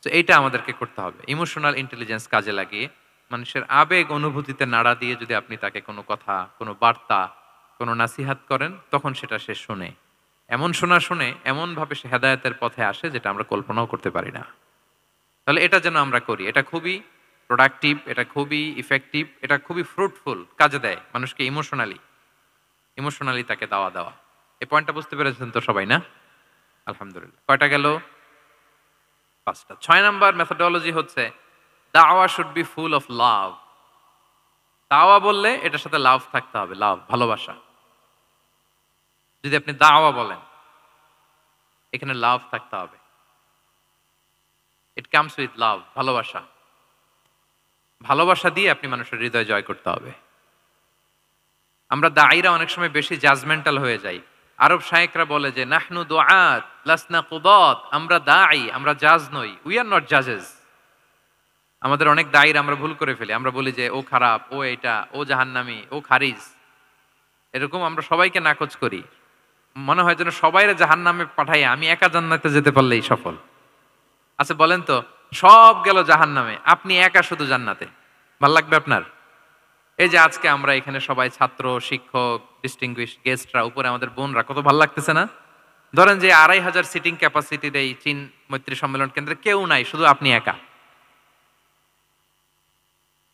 তো এইটা আমাদেরকে করতে হবে, ইমোশনাল ইন্টেলিজেন্স কাজে লাগিয়ে মানুষের আবেগ অনুভূতিতে নাড়া দিয়ে যদি আপনি তাকে কোনো কথা, কোনো বার্তা, কোনো নাসিহাত করেন, তখন সেটা সে শুনে, এমন শোনা শুনে এমন ভাবে সে হেদায়েতের পথে আসে যেটা আমরা কল্পনাও করতে পারি না। তাহলে এটা যেন আমরা করি, এটা খুবই প্রোডাক্টিভ, এটা খুবই ইফেক্টিভ, এটা খুবই ফ্রুটফুল, কাজে দেয় মানুষকে ইমোশনালি তাকে দাওয়া দেওয়া। এই পয়েন্টটা বুঝতে পেরেছেন তো সবাই, না? আলহামদুলিল্লাহ। কয়টা গেল? 5টা। 6 নাম্বার মেথোডোলজি হচ্ছে দাওয়া should be full of love. দাওয়া বললে এটার সাথে লাভ থাকতে হবে, লাভ, ভালোবাসা। যদি আপনি দাওয়া বলেন এখানে লাভ থাকতে হবে। ইট কামস উইথ লাভ, ভালোবাসা। ভালোবাসা দিয়ে আপনি মানুষের হৃদয় জয় করতে হবে। আমরা দায়ীরা অনেক সময় বেশি জাজমেন্টাল হয়ে যাই। আরব শায়েখরা বলে যে নাহনু দুআত লাসনা কুদাত, আমরা দায়ী, আমরা জাজ নই, উই আর নট জাজেস। আমাদের অনেক দায়ীর আমরা ভুল করে ফেলি, আমরা বলি যে ও খারাপ, ও এটা, ও জাহান্নামী, ও খারিজ, এরকম আমরা সবাইকে নাকচ করি। মনে হয় যেন সবাইরে জাহান্নামে পাঠাই আমি একা জান্নাতে যেতে পারলেই সফল। আচ্ছা বলেন তো, সব গেল জাহান্নামে, আপনি একা শুধু জান্নাতে, ভাল লাগবে আপনার? এই যে আজকে আমরা এখানে সবাই ছাত্র, শিক্ষক, ডিস্টিংগুইশড গেস্টরা, উপরে আমাদের বোনরা, কত ভাল লাগতেছে না? ধরেন যে ২,৫০০ সিটিং ক্যাপাসিটির এই চীন মৈত্রী সম্মেলন কেন্দ্রে কেউ নাই, শুধু আপনি একা।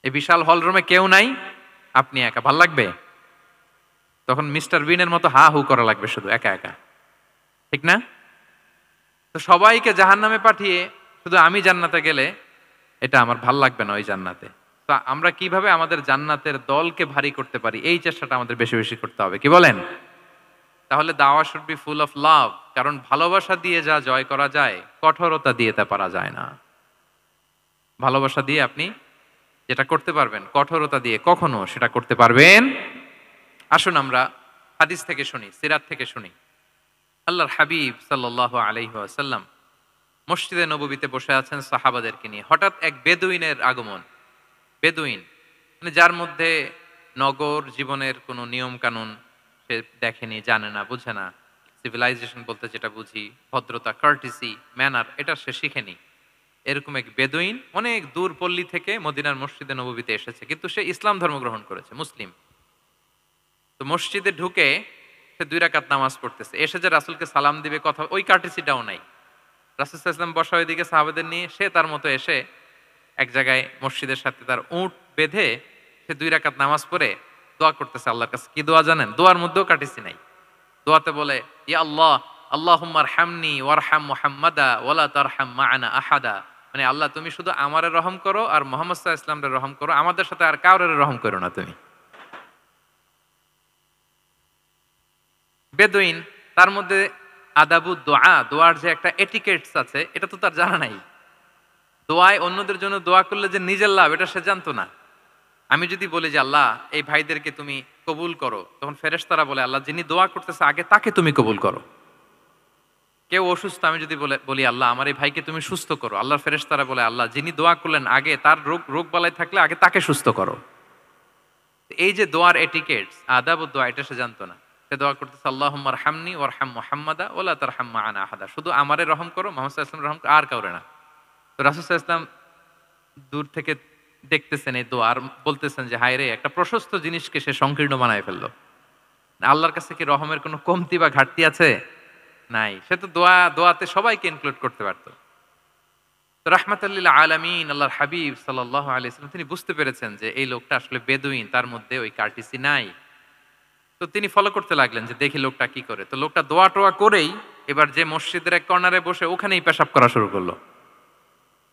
এই বিশাল হল রুমে কেউ নাই, আপনি একা, ভাল লাগবে? তখন মিস্টার বিনের মতো হা হু করা লাগবে শুধু একা একা, ঠিক না? তো সবাইকে জাহান্নামে পাঠিয়ে শুধু আমি জান্নাতে গেলে এটা আমার ভাল লাগবে না ওই জান্নাতে। তো আমরা কিভাবে আমাদের জান্নাতের দলকে ভারী করতে পারি, এই চেষ্টাটা আমাদের বেশি বেশি করতে হবে, কি বলেন? তাহলে দাওয়া should be full of love, কারণ ভালোবাসা দিয়ে যা জয় করা যায়, কঠোরতা দিয়ে তা পারা যায় না। ভালোবাসা দিয়ে আপনি যেটা করতে পারবেন, কঠোরতা দিয়ে কখনো সেটা করতে পারবেন। আসুন আমরা হাদিস থেকে শুনি, সিরাত থেকে শুনি। আল্লাহর হাবিব সাল্লাল্লাহু আলাইহি ওয়াসাল্লাম মসজিদে নববীতে বসে আছেন সাহাবাদেরকে নিয়ে। হঠাৎ এক বেদুইনের আগমন। বেদুইন মানে যার মধ্যে নগর জীবনের কোনো নিয়ম কানুন সে দেখেনি, জানে না, বুঝে না। সিভিলাইজেশন বলতে যেটা বুঝি, ভদ্রতা, কার্টিসি, ম্যানার, এটা সে শিখেনি। এরকম এক বেদুইন অনেক দূর পল্লী থেকে মদিনার মসজিদে নববীতে এসেছে, কিন্তু সে ইসলাম ধর্ম গ্রহণ করেছে, মুসলিম। তো মসজিদে ঢুকে সে ২ রাকাত নামাজ পড়তেছে। এসে যে রাসূলকে সালাম দিবে, কথা, ওই কার্টিসিটাও নাই। রাসূল সাল্লাল্লাহু আলাইহি ওয়াসাল্লাম বসা ওইদিকে সাহাবাদের নিয়ে, সে তার মতো এসে এক জায়গায় মসজিদের সাথে তার উট বেঁধে সে ২ রাকাত নামাজ পড়ে দোয়া করতেছে আল্লাহর কাছে। কি দোয়া জানেন? দোয়ার মধ্যেও কাটিসি নাই। দোয়াতে বলে, ইয়া আল্লাহ, আল্লাহুম্মা আরহামনি ওয়ারহাম মুহাম্মাদা ওয়ালা তারহাম মা'ানা আহাদা। মানে আল্লাহ তুমি শুধু আমারে রহম করো আর মুহাম্মদ সাল্লাল্লাহু আলাইহি ওয়াসাল্লামরে রহম করো, আমাদের সাথে আর কাউরে রহম করো না তুমি। বেদুইন, তার মধ্যে আদাবু দোয়া, দোয়ার যে একটা এটিকেটস আছে এটা তো তার জানা নাই। দোয়ায় অন্যদের জন্য দোয়া করলে যে নিজের লাভ এটা সে জানতো না। আমি যদি বলি যে আল্লাহ এই ভাইদেরকে তুমি কবুল করো, তখন ফেরেশতারা বলে আল্লাহ যিনি দোয়া করতেছে আগে তাকে তুমি কবুল করো। কেউ অসুস্থ, আমি যদি বলি আল্লাহ আমার এই ভাইকে তুমি সুস্থ করো, আল্লাহর ফেরেশতারা বলে আল্লাহ যিনি দোয়া করলেন আগে তার রোগ বালাই থাকলে আগে তাকে সুস্থ করো। এই যে দোয়ার এটিকেটস, আদাব ও দোয়া, এটা সে জানতো না। সে দোয়া করতেছে আল্লাহুম্মা আরহামনি ওয়ারহাম মুহাম্মাদা ওয়ালা তারহাম মা'ানা আহাদা, শুধু আমারে রহম করো, মুহাম্মদ সাল্লাল্লাহু আলাইহি ওয়াসাল্লাম রহম করো, আর কাউরে না। তো রাসূল সাল্লাল্লাহু আলাইহি ওয়াসাল্লাম দূর থেকে দেখতেছেন এই দোয়া, আর বলতেছেন যে হায় রে, একটা প্রশস্ত জিনিসকে সে সংকীর্ণ বানায় ফেললো। আল্লাহর কাছে কি রহমের কোনো কমতি বা ঘাটতি আছে? নাই। সে তো দোয়াতে সবাইকে ইনক্লুড করতে পারত। তো রাহমাতাল লিল আলামিন আল্লাহর হাবিব সাল্লাল্লাহু আলাইহি ওয়াসাল্লাম তিনি বুঝতে পেরেছেন যে এই লোকটা আসলে বেদুইন, তার মধ্যে ওই কার্টিসি নাই। তো তিনি ফলো করতে লাগলেন যে দেখি লোকটা কি করে। তো লোকটা দোয়া টোয়া করেই এবার যে মসজিদের এক কর্নারে বসে ওখানেই পেশাব করা শুরু করলো।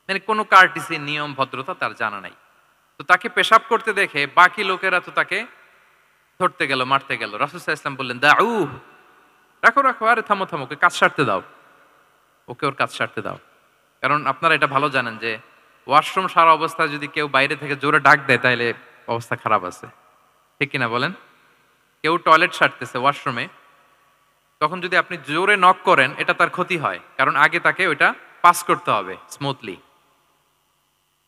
মানে কোনো কার্টিসি, নিয়ম, ভদ্রতা তার জানা নাই। তো তাকে পেশাব করতে দেখে বাকি লোকেরা তো তাকে ধরতে গেল, মারতে গেল। রাসূল সাল্লাল্লাহু আলাইহি ওয়াসাল্লাম বললেন দাউ, রাখো রাখো, আরে থামো থামো, ওকে কাজ সারতে দাও, ওকে ওর কাজ সারতে দাও। কারণ আপনারা এটা ভালো জানেন যে ওয়াশরুম সারা অবস্থায় যদি কেউ বাইরে থেকে জোরে ডাক দেয় তাহলে অবস্থা খারাপ আছে, ঠিক কিনা বলেন? কেউ টয়লেট সারতেছে ওয়াশরুমে, তখন যদি আপনি জোরে নক করেন এটা তার ক্ষতি হয়, কারণ আগে তাকে ওইটা পাস করতে হবে স্মুথলি।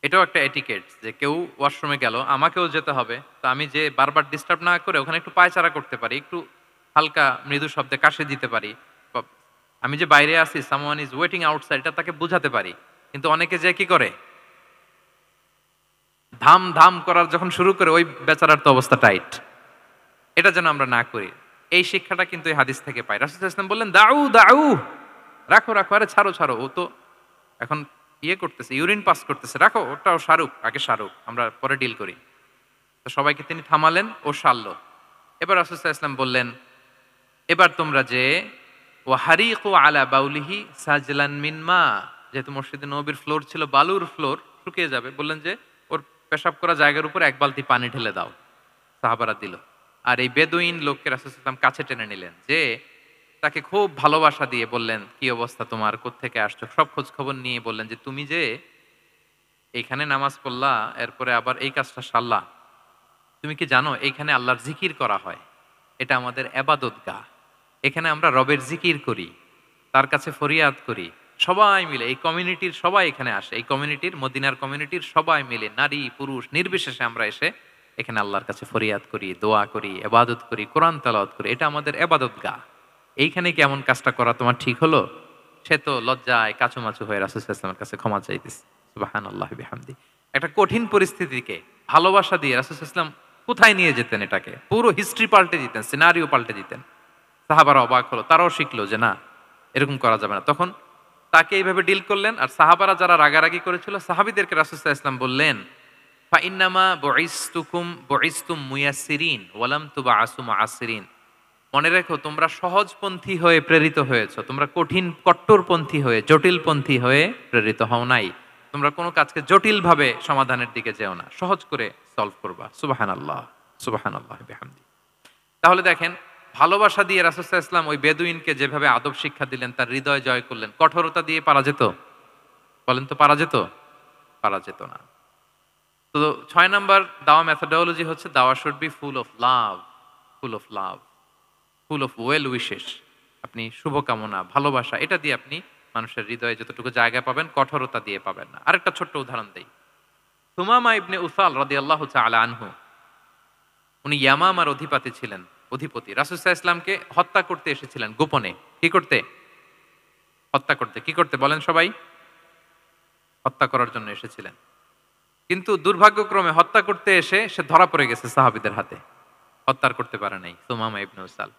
এটাও একটা এটিকেট যে কেউ ওয়াশরুমে গেল, আমাকেও যেতে হবে, তো আমি যে বারবার ডিস্টার্ব না করে ওখানে একটু পায়চারা করতে পারি, একটু হালকা মৃদু শব্দে কাশি দিতে পারি, বা আমি যে বাইরে আছি সামওয়ান ইজ ওয়েটিং আউটসাইড, এটা তাকে বোঝাতে পারি। কিন্তু অনেকে যে কি করে, ধাম ধাম করার যখন শুরু করে ওই বেচারার তো অবস্থা টাইট। এটা যেন আমরা না করি, এই শিক্ষাটা কিন্তু এই হাদিস থেকে পাই। রাসূল সাল্লাল্লাহু আলাইহি ওয়াসাল্লাম বললেন দাউ দাউ, রাখো রাখো, আরে ছাড়ো ছাড়ো, ও তো এখন ইয়ে করতেছে, ইউরিন পাস করতেছে, রাখো, ওটাও সারুক, আগে সারুক, আমরা পরে ডিল করি। তো সবাইকে তিনি থামালেন, ও সারলো। এবার রাসূল সাল্লাল্লাহু আলাইহি ওয়াসাল্লাম বললেন এবার তোমরা যে ওয়াহারিকু আলা বাউলিহি সাজলান মিন মা, যেহেতু মসজিদে নববীর ফ্লোর ছিল বালুর ফ্লোর, শুকিয়ে যাবে, বললেন যে ওর পেশাব করা জায়গার উপর এক বালতি পানি ঢেলে দাও। সাহাবারা দিল। আর এই বেদুইন লোককে রাসূল সাল্লাল্লাহু আলাইহি ওয়াসাল্লাম কাছে টেনে নিলেন, যে তাকে খুব ভালোবাসা দিয়ে বললেন কি অবস্থা তোমার, কোত্থেকে আসছো, সব খোঁজ খবর নিয়ে বললেন যে তুমি যে এইখানে নামাজ পড়লা, এরপরে আবার এই কাজটা সারলা, তুমি কি জানো এইখানে আল্লাহর জিকির করা হয়, এটা আমাদের এবাদতগাহ, এখানে আমরা রবের জিকির করি, তার কাছে ফরিয়াদ করি, সবাই মিলে এই কমিউনিটির সবাই এখানে আসে, এই কমিউনিটির, মদিনার কমিউনিটির সবাই মিলে নারী পুরুষ নির্বিশেষে আমরা এসে এখানে আল্লাহর কাছে ফরিয়াদ করি, দোয়া করি, এবাদত করি, কোরআন তেলাওয়াত করি, এটা আমাদের এবাদতগাহ। এইখানে কি এমন কাজটা করা তোমার ঠিক হলো? সে তো লজ্জায় কাঁচুমাচু হয়ে রাসূল সাল্লাল্লাহু আলাইহি ওয়াসাল্লামের কাছে ক্ষমা চাইতেছে। সুবহানাল্লাহি বিহামদি। একটা কঠিন পরিস্থিতিকে ভালোবাসা দিয়ে রাসূল সাল্লাল্লাহু আলাইহি ওয়াসাল্লাম কোথায় নিয়ে যেতেন এটাকে? পুরো হিস্ট্রি পাল্টে দিতেন, সিনারিও পাল্টে দিতেন। সাহাবারা অবাক হলো। তারাও শিখলো যে না, এরকম করা যাবে না। তখন তাকে এইভাবে ডিল করলেন। আর সাহাবারা যারা রাগারাগি করেছিল, সাহাবীদেরকে রাসূল সাল্লাল্লাহু আলাইহি ওয়াসাল্লাম বললেন, "ফাইন্নামা বুইসতুম মুয়াসসিরিন ওয়া লাম তুবআসু মুআসসিরিন।" মনে রেখো, তোমরা সহজপন্থী হয়ে প্রেরিত হয়েছো। তোমরা কঠিন কট্টরপন্থী হয়ে, জটিলপন্থী হয়ে প্রেরিত হও নাই। তোমরা কোনো কাজকে জটিলভাবে সমাধানের দিকে যেও না। সহজ করে সলভ করবা। সুবহানাল্লাহ, সুবহানাল্লাহি বিহামদি। তাহলে দেখেন, ভালোবাসা দিয়ে রাসূল সাল্লাল্লাহু আলাইহি ওয়াসাল্লাম ওই বেদুইনকে যেভাবে আদব শিক্ষা দিলেন, তার হৃদয় জয় করলেন, কঠোরতা দিয়ে পারা যেত? বলেন তো, পারা যেত? পারা যেত না। তো ৬ নাম্বার দাওয়া মেথোডোলজি হচ্ছে, দাওয়া should be full of love, full of love, full of well wishes. আপনি শুভকামনা, ভালোবাসা, এটা দিয়ে আপনি মানুষের হৃদয়ে যতটুকু জায়গা পাবেন, কঠোরতা দিয়ে পাবেন না। আরেকটা ছোট্ট উদাহরণ দেই। সুমামা ইবনে উসাল রাদিয়াল্লাহু তাআলা আনহু, উনি ইয়ামামার অধিপতি। রাসূল সাল্লাল্লাহু আলাইহি ওয়াসাল্লামকে হত্যা করতে এসেছিলেন গোপনে। কি করতে? হত্যা করতে। কি করতে বলেন সবাই? হত্যা করার জন্য এসেছিলেন। কিন্তু দুর্ভাগ্যক্রমে হত্যা করতে এসে সে ধরা পড়ে গেছে সাহাবীদের হাতে। হত্যা করতে পারে নাই সুমামা ইবনে উসাল।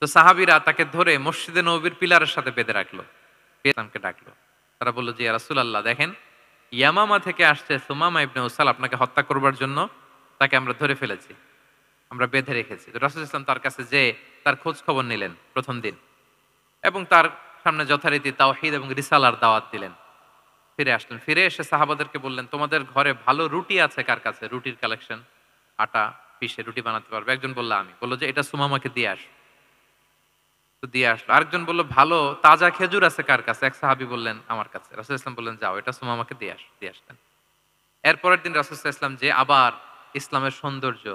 তো সাহাবীরা তাকে ধরে মসজিদে নববীর পিলারের সাথে বেঁধে রাখলো। ইসলামকে ডাকলো। তারা বলল যে, ইয়া রাসূলুল্লাহ, দেখেন, ইয়ামামা থেকে আসছে সুমামা ইবনে উসাল আপনাকে হত্যা করবার জন্য। তাকে আমরা ধরে ফেলেছি, আমরা বেঁধে রেখেছি। তো রাসূল ইসলাম তার কাছে যেয়ে তার খোঁজ খবর নিলেন প্রথম দিন, এবং তার সামনে যথারীতি তাওহীদ এবং রিসালার দাওয়াত দিলেন। ফিরে আসলেন। ফিরে এসে সাহাবাদেরকে বললেন, তোমাদের ঘরে ভালো রুটি আছে কার কাছে? রুটির কালেকশন, আটা পিষে রুটি বানাতে পারবে। একজন বলল আমি। বলল যে, এটা সুমামাকে দিয়ে আস। তো দিয়ে আসলো। আরেকজন বলল, ভালো তাজা খেজুর আছে কার কাছে? এক সাহাবী বললেন, আমার কাছে। রাসূল ইসলাম বললেন, যাও, এটা সুমামাকে দিয়ে আস। দিয়ে আসলেন। এরপরের দিন রাসূল ইসলাম যে আবার ইসলামের সৌন্দর্য,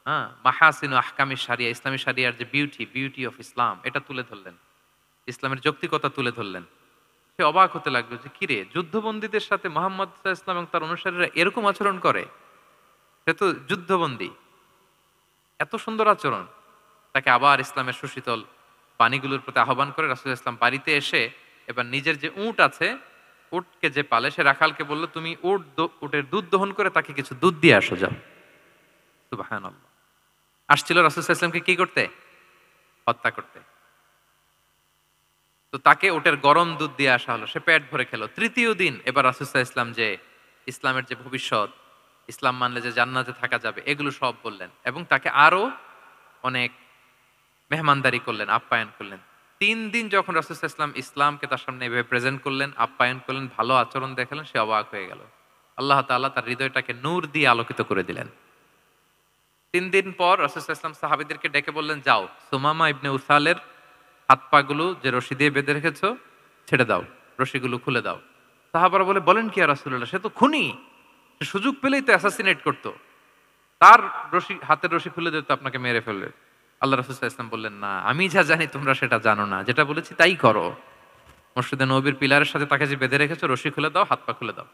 হ্যাঁ, মাহাসিনু আহকামি শারিয়া, ইসলামী শারিয়ার যে বিউটি অফ ইসলাম, এটা তুলে ধরলেন। ইসলামের যৌক্তিকতা তুলে ধরলেন। সে অবাক হতে লাগলো যে, কিরে, যুদ্ধবন্দীদের সাথে মুহাম্মদ সাল্লাল্লাহু আলাইহি ওয়াসাল্লাম এবং তার অনুসারীরা এরকম আচরণ করে? সে তো যুদ্ধবন্দী, এত সুন্দর আচরণ। তাকে আবার ইসলামের সুশীতল বাণীগুলোর প্রতি আহ্বান করে রাসূল ইসলাম বাড়িতে এসে এবার নিজের যে উট আছে, উটকে যে পালে, সে রাখালকে বলল, তুমি উটের দুধ দহন করে তাকে কিছু দুধ দিয়ে আসো, যাও। সুবহানাল্লাহ। আসছিল রাসূল সাল্লাল্লাহু আলাইহি ওয়াসাল্লামকে কি করতে? হত্যা করতে। তো তাকে উটের গরম দুধ দিয়ে আসা হলো। সে পেট ভরে খেলো। তৃতীয় দিন এবার রাসূল সাল্লাল্লাহু আলাইহি ওয়াসাল্লাম যে ইসলামের যে ভবিষ্যৎ, ইসলাম মানলে যে জান্নাতে থাকা যাবে, এগুলো সব বললেন, এবং তাকে আরো অনেক মেহমানদারি করলেন, আপ্যায়ন করলেন। ৩ দিন যখন রাসূল সাল্লাল্লাহু আলাইহি ওয়াসাল্লাম ইসলামকে তার সামনে এভাবে প্রেজেন্ট করলেন, আপ্যায়ন করলেন, ভালো আচরণ দেখালেন, সে অবাক হয়ে গেল। আল্লাহ তাআলা তার হৃদয়টাকে নূর দিয়ে আলোকিত করে দিলেন। ৩ দিন পর রাসূল সাল্লাল্লাহু আলাইহি ওয়াসাল্লাম সাহাবীদেরকে ডেকে বললেন, যাও, সুমামা ইবনে উসালের হাত পাগুলো যে রশি দিয়ে বেঁধে রেখেছো, ছেড়ে দাও, রশিগুলো খুলে দাও। সাহাবারা বলেন, কি ইয়া রাসূলুল্লাহ, সে তো খুনি, সে সুযোগ পেলেই তো অ্যাসাসিনেট করতো, তার হাতের রশি খুলে দিতে আপনাকে মেরে ফেলবে। আল্লাহ রাসূল সাল্লাল্লাহু আলাইহি ওয়াসাল্লাম বললেন, না, আমি যা জানি তোমরা সেটা জানো না, যেটা বলেছি তাই করো। মসজিদে নববীর পিলারের সাথে তাকে যে বেঁধে রেখেছো, রশি খুলে দাও, হাত পা খুলে দাও।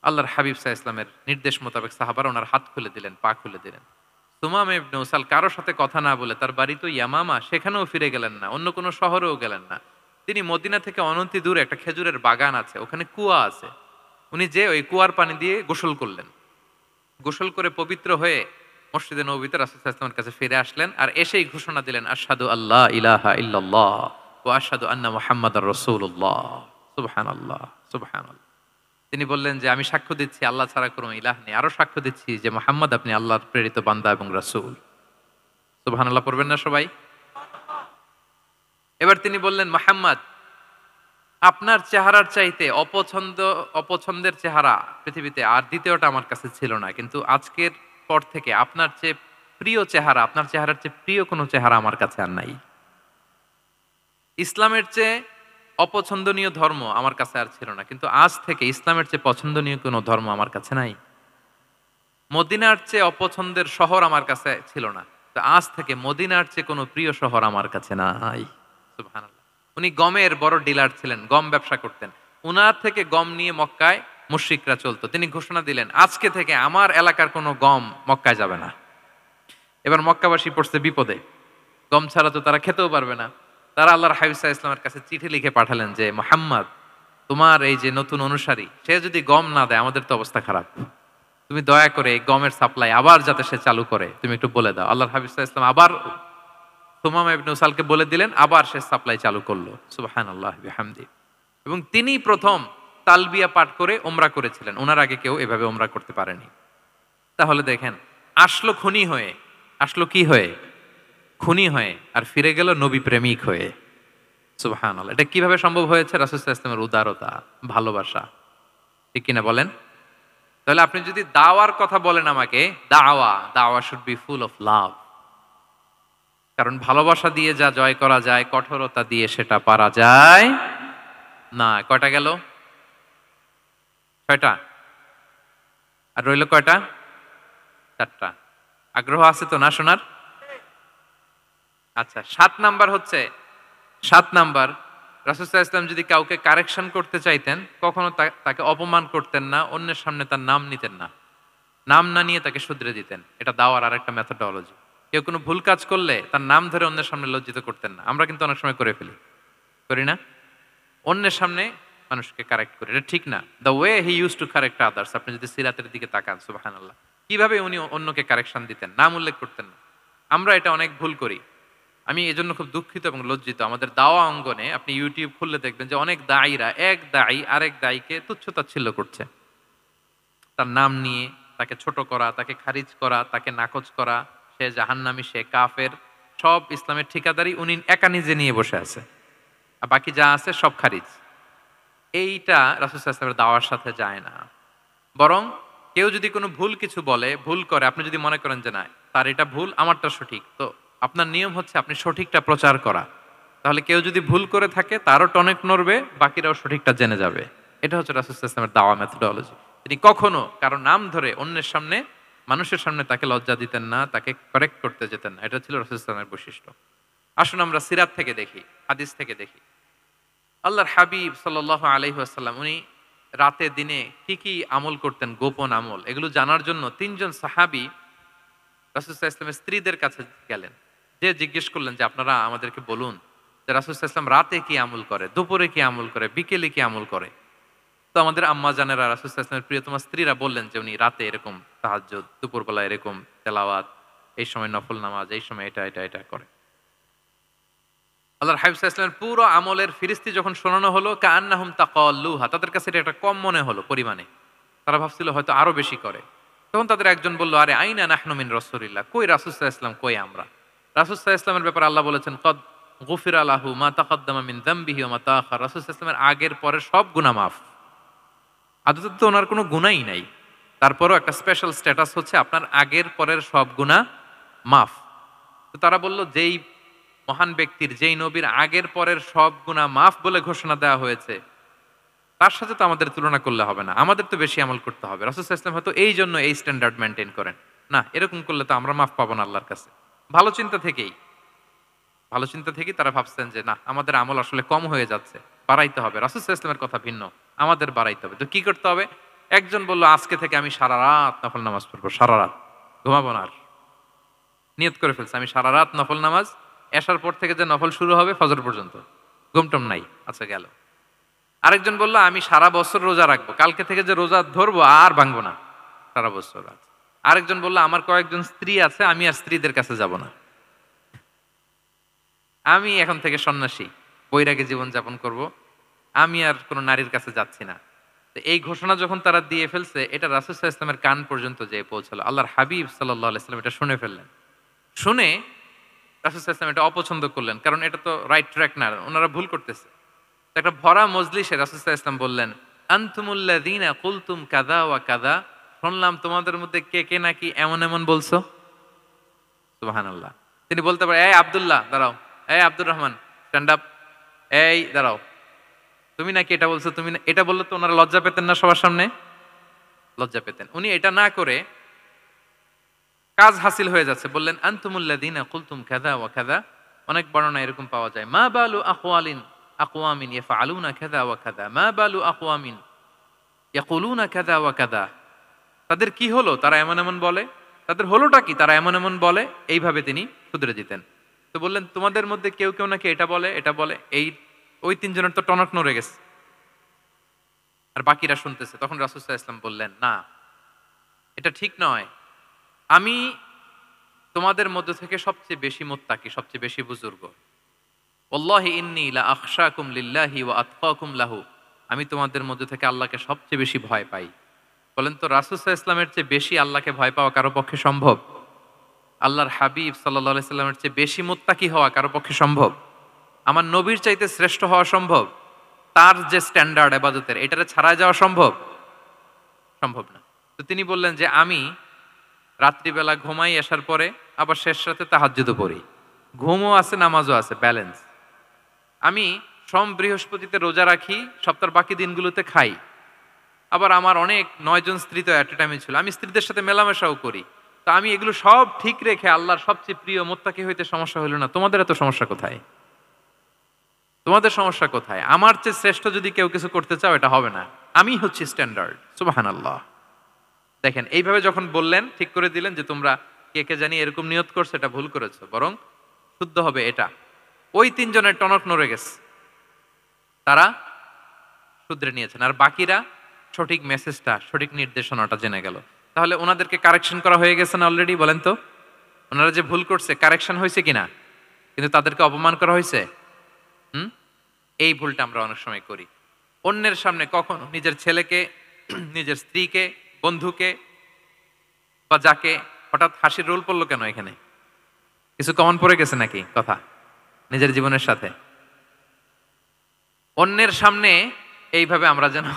আল্লাহর হাবিব সাল্লাল্লাহু আলাইহি ওয়াসাল্লামের নির্দেশ মোতাবেক সাহাবারা ওনার হাত খুলে দিলেন, পা খুলে দিলেন। সুমামা ইবনে উসাল কারো সাথে কথা না বলে, তার বাড়ি তো ইয়ামামা, সেখানেও ফিরে গেলেন না, অন্য কোনো শহরেও গেলেন না। তিনি মদিনা থেকে অনতি দূরে একটা খেজুরের বাগান আছে, ওখানে কুয়া আছে, উনি যে ওই কুয়ার পানি দিয়ে গোসল করলেন। গোসল করে পবিত্র হয়ে মসজিদে নববীতে রাসূল সাল্লাল্লাহু আলাইহি ওয়াসাল্লামের কাছে ফিরে আসলেন, আর এসেই ঘোষণা দিলেন, আশহাদু আল্লা ইলাহা ইল্লাল্লাহ ওয়া আশহাদু আন্না মুহাম্মাদার রাসূলুল্লাহ। সুবহানাল্লাহ, সুবহানাল্লাহ। তিনি বললেন যে, আমি সাক্ষ্য দিচ্ছি আল্লাহ ছাড়া কোনো ইলাহ নেই, আরো সাক্ষ্য দিচ্ছি যে মুহাম্মদ আপনি আল্লাহর প্রেরিত বান্দা এবং রাসূল। সুবহানাল্লাহ পড়বেন না সবাই? এবার তিনি বললেন, মুহাম্মদ, আপনার চেহারার চাইতে অপছন্দের চেহারা পৃথিবীতে আর দ্বিতীয়টা আমার কাছে ছিল না, কিন্তু আজকের পর থেকে আপনার চেয়ে প্রিয় চেহারা, আপনার চেহারার চেয়ে প্রিয় কোনো চেহারা আমার কাছে আর নাই। ইসলামের চেয়ে অপছন্দনীয় ধর্ম আমার কাছে আর ছিল না, কিন্তু আজ থেকে ইসলামের চেয়ে পছন্দনীয় কোনো ধর্ম আমার কাছে নাই। মদিনার চেয়ে অপছন্দের শহর আমার কাছে ছিল না, তো আজ থেকে মদিনার চেয়ে কোনো প্রিয় শহর আমার কাছে নাই। সুবহানাল্লাহ। উনি গমের বড় ডিলার ছিলেন, গম ব্যবসা করতেন। উনার থেকে গম নিয়ে মক্কায় মুশরিকরা চলতো। তিনি ঘোষণা দিলেন, আজকে থেকে আমার এলাকার কোনো গম মক্কায় যাবে না। এবার মক্কাবাসী পড়ছে বিপদে, গম ছাড়া তো তারা খেতেও পারবে না। তারা আল্লাহর হাবিব সাল্লাল্লাহু আলাইহি ওয়াসাল্লামের কাছে চিঠি লিখে পাঠালেন যে মুহাম্মদ, তোমার এই যে নতুন অনুসারী সে যদি গম না দেয় আমাদের তো অবস্থা খারাপ, তুমি দয়া করে এই গমের সাপ্লাই আবার যাতে সে চালু করে তুমি একটু বলে দাও। আল্লাহর হাবিব সাল্লাল্লাহু আলাইহি ওয়াসাল্লাম আবার সুমামা ইবনে উসালকে বলে দিলেন, আবার সে সাপ্লাই চালু করলো। সুবহানাল্লাহ বিহামদি। এবং তিনি প্রথম তালবিয়া পাঠ করে ওমরা করেছিলেন, ওনার আগে কেউ এভাবে ওমরা করতে পারেনি। তাহলে দেখেন, আসলো খুনি হয়ে, আসলো কি হয়ে? খুনি হয়ে, আর ফিরে গেল নবী প্রেমিক হয়ে। সুবহানাল্লাহ। এটা কিভাবে সম্ভব হয়েছে? রাসূল সাল্লাল্লাহু আলাইহি ওয়াসাল্লামের উদারতা, ভালোবাসা। ঠিক কিনা বলেন? তাহলে আপনি যদি দাওয়ার কথা বলেন আমাকে, দাওয়া, দাওয়া should be full of love. কারণ ভালোবাসা দিয়ে যা জয় করা যায়, কঠোরতা দিয়ে সেটা পারা যায় না। কয়টা গেল? 6টা। আর রইল কয়টা? 4টা। আগ্রহ আছে তো না শোনার? আচ্ছা, 7 নাম্বার হচ্ছে, 7 নাম্বার, রাসূল সাল্লাল্লাহু আলাইহি ওয়াসাল্লাম যদি কাউকে কারেকশন করতে চাইতেন, কখনো তাকে অপমান করতেন না, অন্যের সামনে তার নাম নিতেন না। নাম না নিয়ে তাকে শুধরে দিতেন। এটা দাওয়ার আরেকটা মেথোডোলজি। কেউ কোনো ভুল কাজ করলে তার নাম ধরে অন্যের সামনে লজ্জিত করতেন না। আমরা কিন্তু অনেক সময় করে ফেলি, করি না? অন্যের সামনে মানুষকে কারেক্ট করি, এটা ঠিক না। The way he use to correct others, আপনি যদি সিরাতের দিকে তাকান, সুবহানাল্লাহ, কিভাবে উনি অন্যকে কারেকশন দিতেন, নাম উল্লেখ করতেন না। আমরা এটা অনেক ভুল করি। আমি এজন্য খুব দুঃখিত এবং লজ্জিত। আমাদের দাওয়া অঙ্গনে আপনি ইউটিউব খুললে দেখবেন যে অনেক দায়ীরা, এক দায়ী আরেক দায়ীকে তুচ্ছ-তাচ্ছিল্য করছে। তার নাম নিয়ে তাকে ছোট করা, তাকে খারিজ করা, তাকে নাকচ করা, সে জাহান্নামী, সে কাফের, সব ইসলামের ঠিকাদারি উনি একা নিজে নিয়ে বসে আছে। আর বাকি যা আছে সব খারিজ। এইটা রাসূল সাল্লাল্লাহু আলাইহি ওয়াসাল্লামের দাওয়ার সাথে যায় না। বরং কেউ যদি কোনো ভুল কিছু বলে, ভুল করে, আপনি যদি মনে করেন যে না তার এটা ভুল, আমারটা সঠিক, তো আপনার নিয়ম হচ্ছে আপনি সঠিকটা প্রচার করা। তাহলে কেউ যদি ভুল করে থাকে তারও টনক নড়বে, বাকিরাও সঠিকটা জেনে যাবে। এটা হচ্ছে রাসূল সাল্লাল্লাহু আলাইহি ওয়াসাল্লামের দাওয়া মেথোডোলজি। তিনি কখনো কারো নাম ধরে অন্যের সামনে, মানুষের সামনে তাকে লজ্জা দিতেন না, তাকে কারেক্ট করতে যেতেন না। এটা ছিল রাসূল সাল্লাল্লাহু আলাইহি ওয়াসাল্লামের বৈশিষ্ট্য। আসুন আমরা সিরাত থেকে দেখি, হাদিস থেকে দেখি। আল্লাহর হাবিব সাল্লাল্লাহু আলাইহি ওয়াসাল্লাম উনি রাতে দিনে কি কি আমল করতেন, গোপন আমল, এগুলো জানার জন্য 3 জন সাহাবী রাসূল সাল্লাল্লাহু আলাইহি ওয়াসাল্লামের স্ত্রীদের কাছে গেলেন। যে জিজ্ঞেস করলেন যে আপনারা আমাদেরকে বলুন যে রাসূল সাল্লাল্লাহু আলাইহি ওয়াসাল্লাম রাতে কি আমল করে, দুপুরে কি আমল করে, বিকেলে কি আমল করে। তো আমাদের আম্মা জানেরা, রাসূল সাল্লাল্লাহু আলাইহি ওয়াসাল্লামের প্রিয়তমা স্ত্রীরা বললেন যে উনি রাতে এরকম তাহাজ্জুদ, দুপুরবেলা এরকম তেলাওয়াত, এই সময় নফল নামাজ, এই সময় এটা এটা এটা করে। আল্লাহর হাবিব সাল্লাল্লাহু আলাইহি ওয়াসাল্লামের পুরো আমলের ফিরিস্তি যখন শোনানো হলো, কাআন্নাহুম তাকাল্লুহা, তাদের কাছে এটা একটা কম মনে হলো পরিমাণে। তারা ভাবছিল হয়তো আরো বেশি করে। তখন তাদের একজন বলল, আরে আইনা নাহনু মিন রাসূলিল্লাহ, কই রাসূল সাল্লাল্লাহু আলাইহি ওয়াসাল্লাম, কই আমরা। রাসূল সাল্লাল্লাহু আলাইহি ওয়াসাল্লামের ব্যাপারে আল্লাহ বলেছেন, কদ গুফিরা লাহু মা তাকাদ্দামা মিন যামবিহি ওয়া মা তাআখার, রাসূল সাল্লাল্লাহু আলাইহি ওয়াসাল্লামের আগের পরের সব গুনাহ মাফ। আদতে তো ওনার কোনো গুনাহই নাই, তারপরও একটা স্পেশাল স্ট্যাটাস হচ্ছে আপনার আগের পরের সব গুনাহ মাফ। তো তারা বলল, যেই মহান ব্যক্তির, যেই নবীর আগের পরের সব গুনাহ মাফ বলে ঘোষণা দেওয়া হয়েছে, তার সাথে তো আমাদের তুলনা করলে হবে না, আমাদের তো বেশি আমল করতে হবে। রাসূল সাল্লাল্লাহু আলাইহি ওয়াসাল্লাম হয়তো এই জন্য এই স্ট্যান্ডার্ড মেইনটেইন করেন না, এরকম করলে তো আমরা মাফ পাবো না আল্লাহর কাছে। ভালো চিন্তা থেকেই, ভালো চিন্তা থেকেই তারা ভাবছেন যে না, আমাদের আমল আসলে কম হয়ে যাচ্ছে, বাড়াইতে হবে। রাসূল সাল্লাল্লাহু আলাইহি ওয়াসাল্লামের কথা ভিন্ন, আমাদের বাড়াইতে হবে। তো কি করতে হবে? একজন বলল, আজকে থেকে আমি সারা রাত নফল নামাজ পড়বো, সারা রাত ঘুমাবো না আর। নিয়ত করে ফেলছে আমি সারা রাত নফল নামাজ, এশার পর থেকে যে নফল শুরু হবে ফজর পর্যন্ত, ঘুমটম নাই। আচ্ছা, গেল। আরেকজন বলল, আমি সারা বছর রোজা রাখবো, কালকে থেকে যে রোজা ধরবো আর ভাঙবো না, সারা বছর। আরেকজন বলল, আমার কয়েকজন স্ত্রী আছে, আমি আর স্ত্রীদের কাছে যাব না, আমি এখন থেকে সন্ন্যাসী, বৈরাগী জীবন যাপন করব, আমি আর কোনো নারীর কাছে যাচ্ছি না। তো এই ঘোষণা যখন তারা দিয়ে ফেলছে, এটা রাসূল সাল্লাল্লাহু আলাইহি ওয়াসাল্লামের কান পর্যন্ত যেয়ে পৌঁছালো। আল্লাহর হাবিব সাল্লাল্লাহু আলাইহি ওয়াসাল্লাম এটা শুনে ফেললেন। শুনে রাসূল সাল্লাল্লাহু আলাইহি ওয়াসাল্লাম এটা অপছন্দ করলেন, কারণ এটা তো রাইট ট্র্যাক না, ওনারা ভুল করতেছে। তো একটা ভরা মজলিসে রাসূল সাল্লাল্লাহু আলাইহি ওয়াসাল্লাম বললেন, আনতুমুল্লাযীনা কুলতুম কাযা ওয়া কাযা, শুনলাম তোমাদের মধ্যে কে কে নাকি এমন এমন বলছো। সুবহানাল্লাহ। তিনি বলতে পারেন, এই আব্দুল্লাহ দাঁড়াও, এই আব্দুর রহমান স্ট্যান্ড আপ, এই দাঁড়াও, তুমি নাকি এটা বলছো, তুমি এটা বললে তো ওনারা লজ্জা পেতেন না, সবার সামনে লজ্জা পেতেন। উনি এটা না করে কাজ হাসিল হয়ে যাচ্ছে, বললেন আনতুমুল্লাযীনা কুলতুম কাযা ওয়া কাযা। অনেক বর্ণনা এরকম পাওয়া যায়, মা বালু আকওয়ামিন ইয়াফআলুনা কাযা ওয়া কাযা, মা বালু আকওয়ামিন ইয়াকুলুনা কাযা ওয়া কাযা। তাদের কি হলো, তারা এমন এমন বলে, তাদের হলোটা কি, তারা এমন এমন বলে, এইভাবে তিনি শুধরে দিতেন। তো বললেন তোমাদের মধ্যে কেউ কেউ নাকি এটা বলে এটা বলে, এই ওই তিনজনের তো টনক নড়ে গেছে, আর বাকিরা শুনতেছে। তখন রাসূল সাল্লাল্লাহু আলাইহি ওয়াসাল্লাম বললেন, না, এটা ঠিক নয়। আমি তোমাদের মধ্য থেকে সবচেয়ে বেশি মুত্তাকি, সবচেয়ে বেশি বুজুর্গ। ওয়াল্লাহি ইন্নী লা আখশাকুম লিল্লাহি ওয়া আতকাকুম লাহু। আমি তোমাদের মধ্যে থেকে আল্লাহকে সবচেয়ে বেশি ভয় পাই। বলেন তো রাসূল সাল্লাল্লাহু আলাইহি ওয়াসাল্লামের চেয়ে বেশি আল্লাহকে ভয় পাওয়া কারো পক্ষে সম্ভব? আল্লাহর হাবিব সাল্লাল্লাহু আলাইহি সাল্লামের চেয়ে বেশি মুত্তাকি হওয়া কারো পক্ষে সম্ভব? আমার নবীর চাইতে শ্রেষ্ঠ হওয়া সম্ভব? তার যে স্ট্যান্ডার্ড ইবাদতের, এটারে ছাড়ায় যাওয়া সম্ভব? সম্ভব না। তো তিনি বললেন যে আমি রাত্রিবেলা ঘুমাই আসার পরে, আবার শেষ রাতে তাহাজ্জুদও পড়ি। ঘুমও আছে, নামাজও আছে, ব্যালেন্স। আমি সোম বৃহস্পতিতে রোজা রাখি, সপ্তাহের বাকি দিনগুলোতে খাই। আবার আমার অনেক ৯ জন স্ত্রী তো এট এ টাইমে ছিল, আমি স্ত্রীদের সাথে মেলামেশাও করি। তো আমি এগুলো সব ঠিক রেখে আল্লাহর সবচেয়ে প্রিয় মুত্তাকি হইতে সমস্যা হইল না। তোমাদের এত সমস্যা কোথায়? তোমাদের সমস্যা কোথায়? আমার চেয়ে শ্রেষ্ঠ যদি কেউ কিছু করতে চাও, এটা হবে না। আমি হচ্ছি স্ট্যান্ডার্ড। সুবহানাল্লাহ। দেখেন, এইভাবে যখন বললেন, ঠিক করে দিলেন যে তোমরা কে কে জানি এরকম নিয়ত করছো, এটা ভুল করেছো, বরং শুদ্ধ হবে এটা। ওই তিনজনের টনক নড়ে গেছে, তারা শুধরে নিয়েছেন, আর বাকিরা সঠিক মেসেজটা, সঠিক নির্দেশনাটা জেনে গেল। তাহলে ওনাদেরকে কারেকশন করা হয়ে গেছে না অলরেডি? বলেন তো, ওনারা যে ভুল করছে কারেকশন হয়েছে কিনা? কিন্তু তাদেরকে অপমান করা হয়েছে। হুম, এই ভুলটা আমরা অনেক সময় করি। অন্যের সামনে কখনো নিজের ছেলেকে, নিজের স্ত্রীকে, বন্ধুকে বা যাকে, হঠাৎ হাসির রোল পড়লো কেন এখানে? কিছু কমন পড়ে গেছে নাকি কথা নিজের জীবনের সাথে? অন্যের সামনে এইভাবে আমরা যেন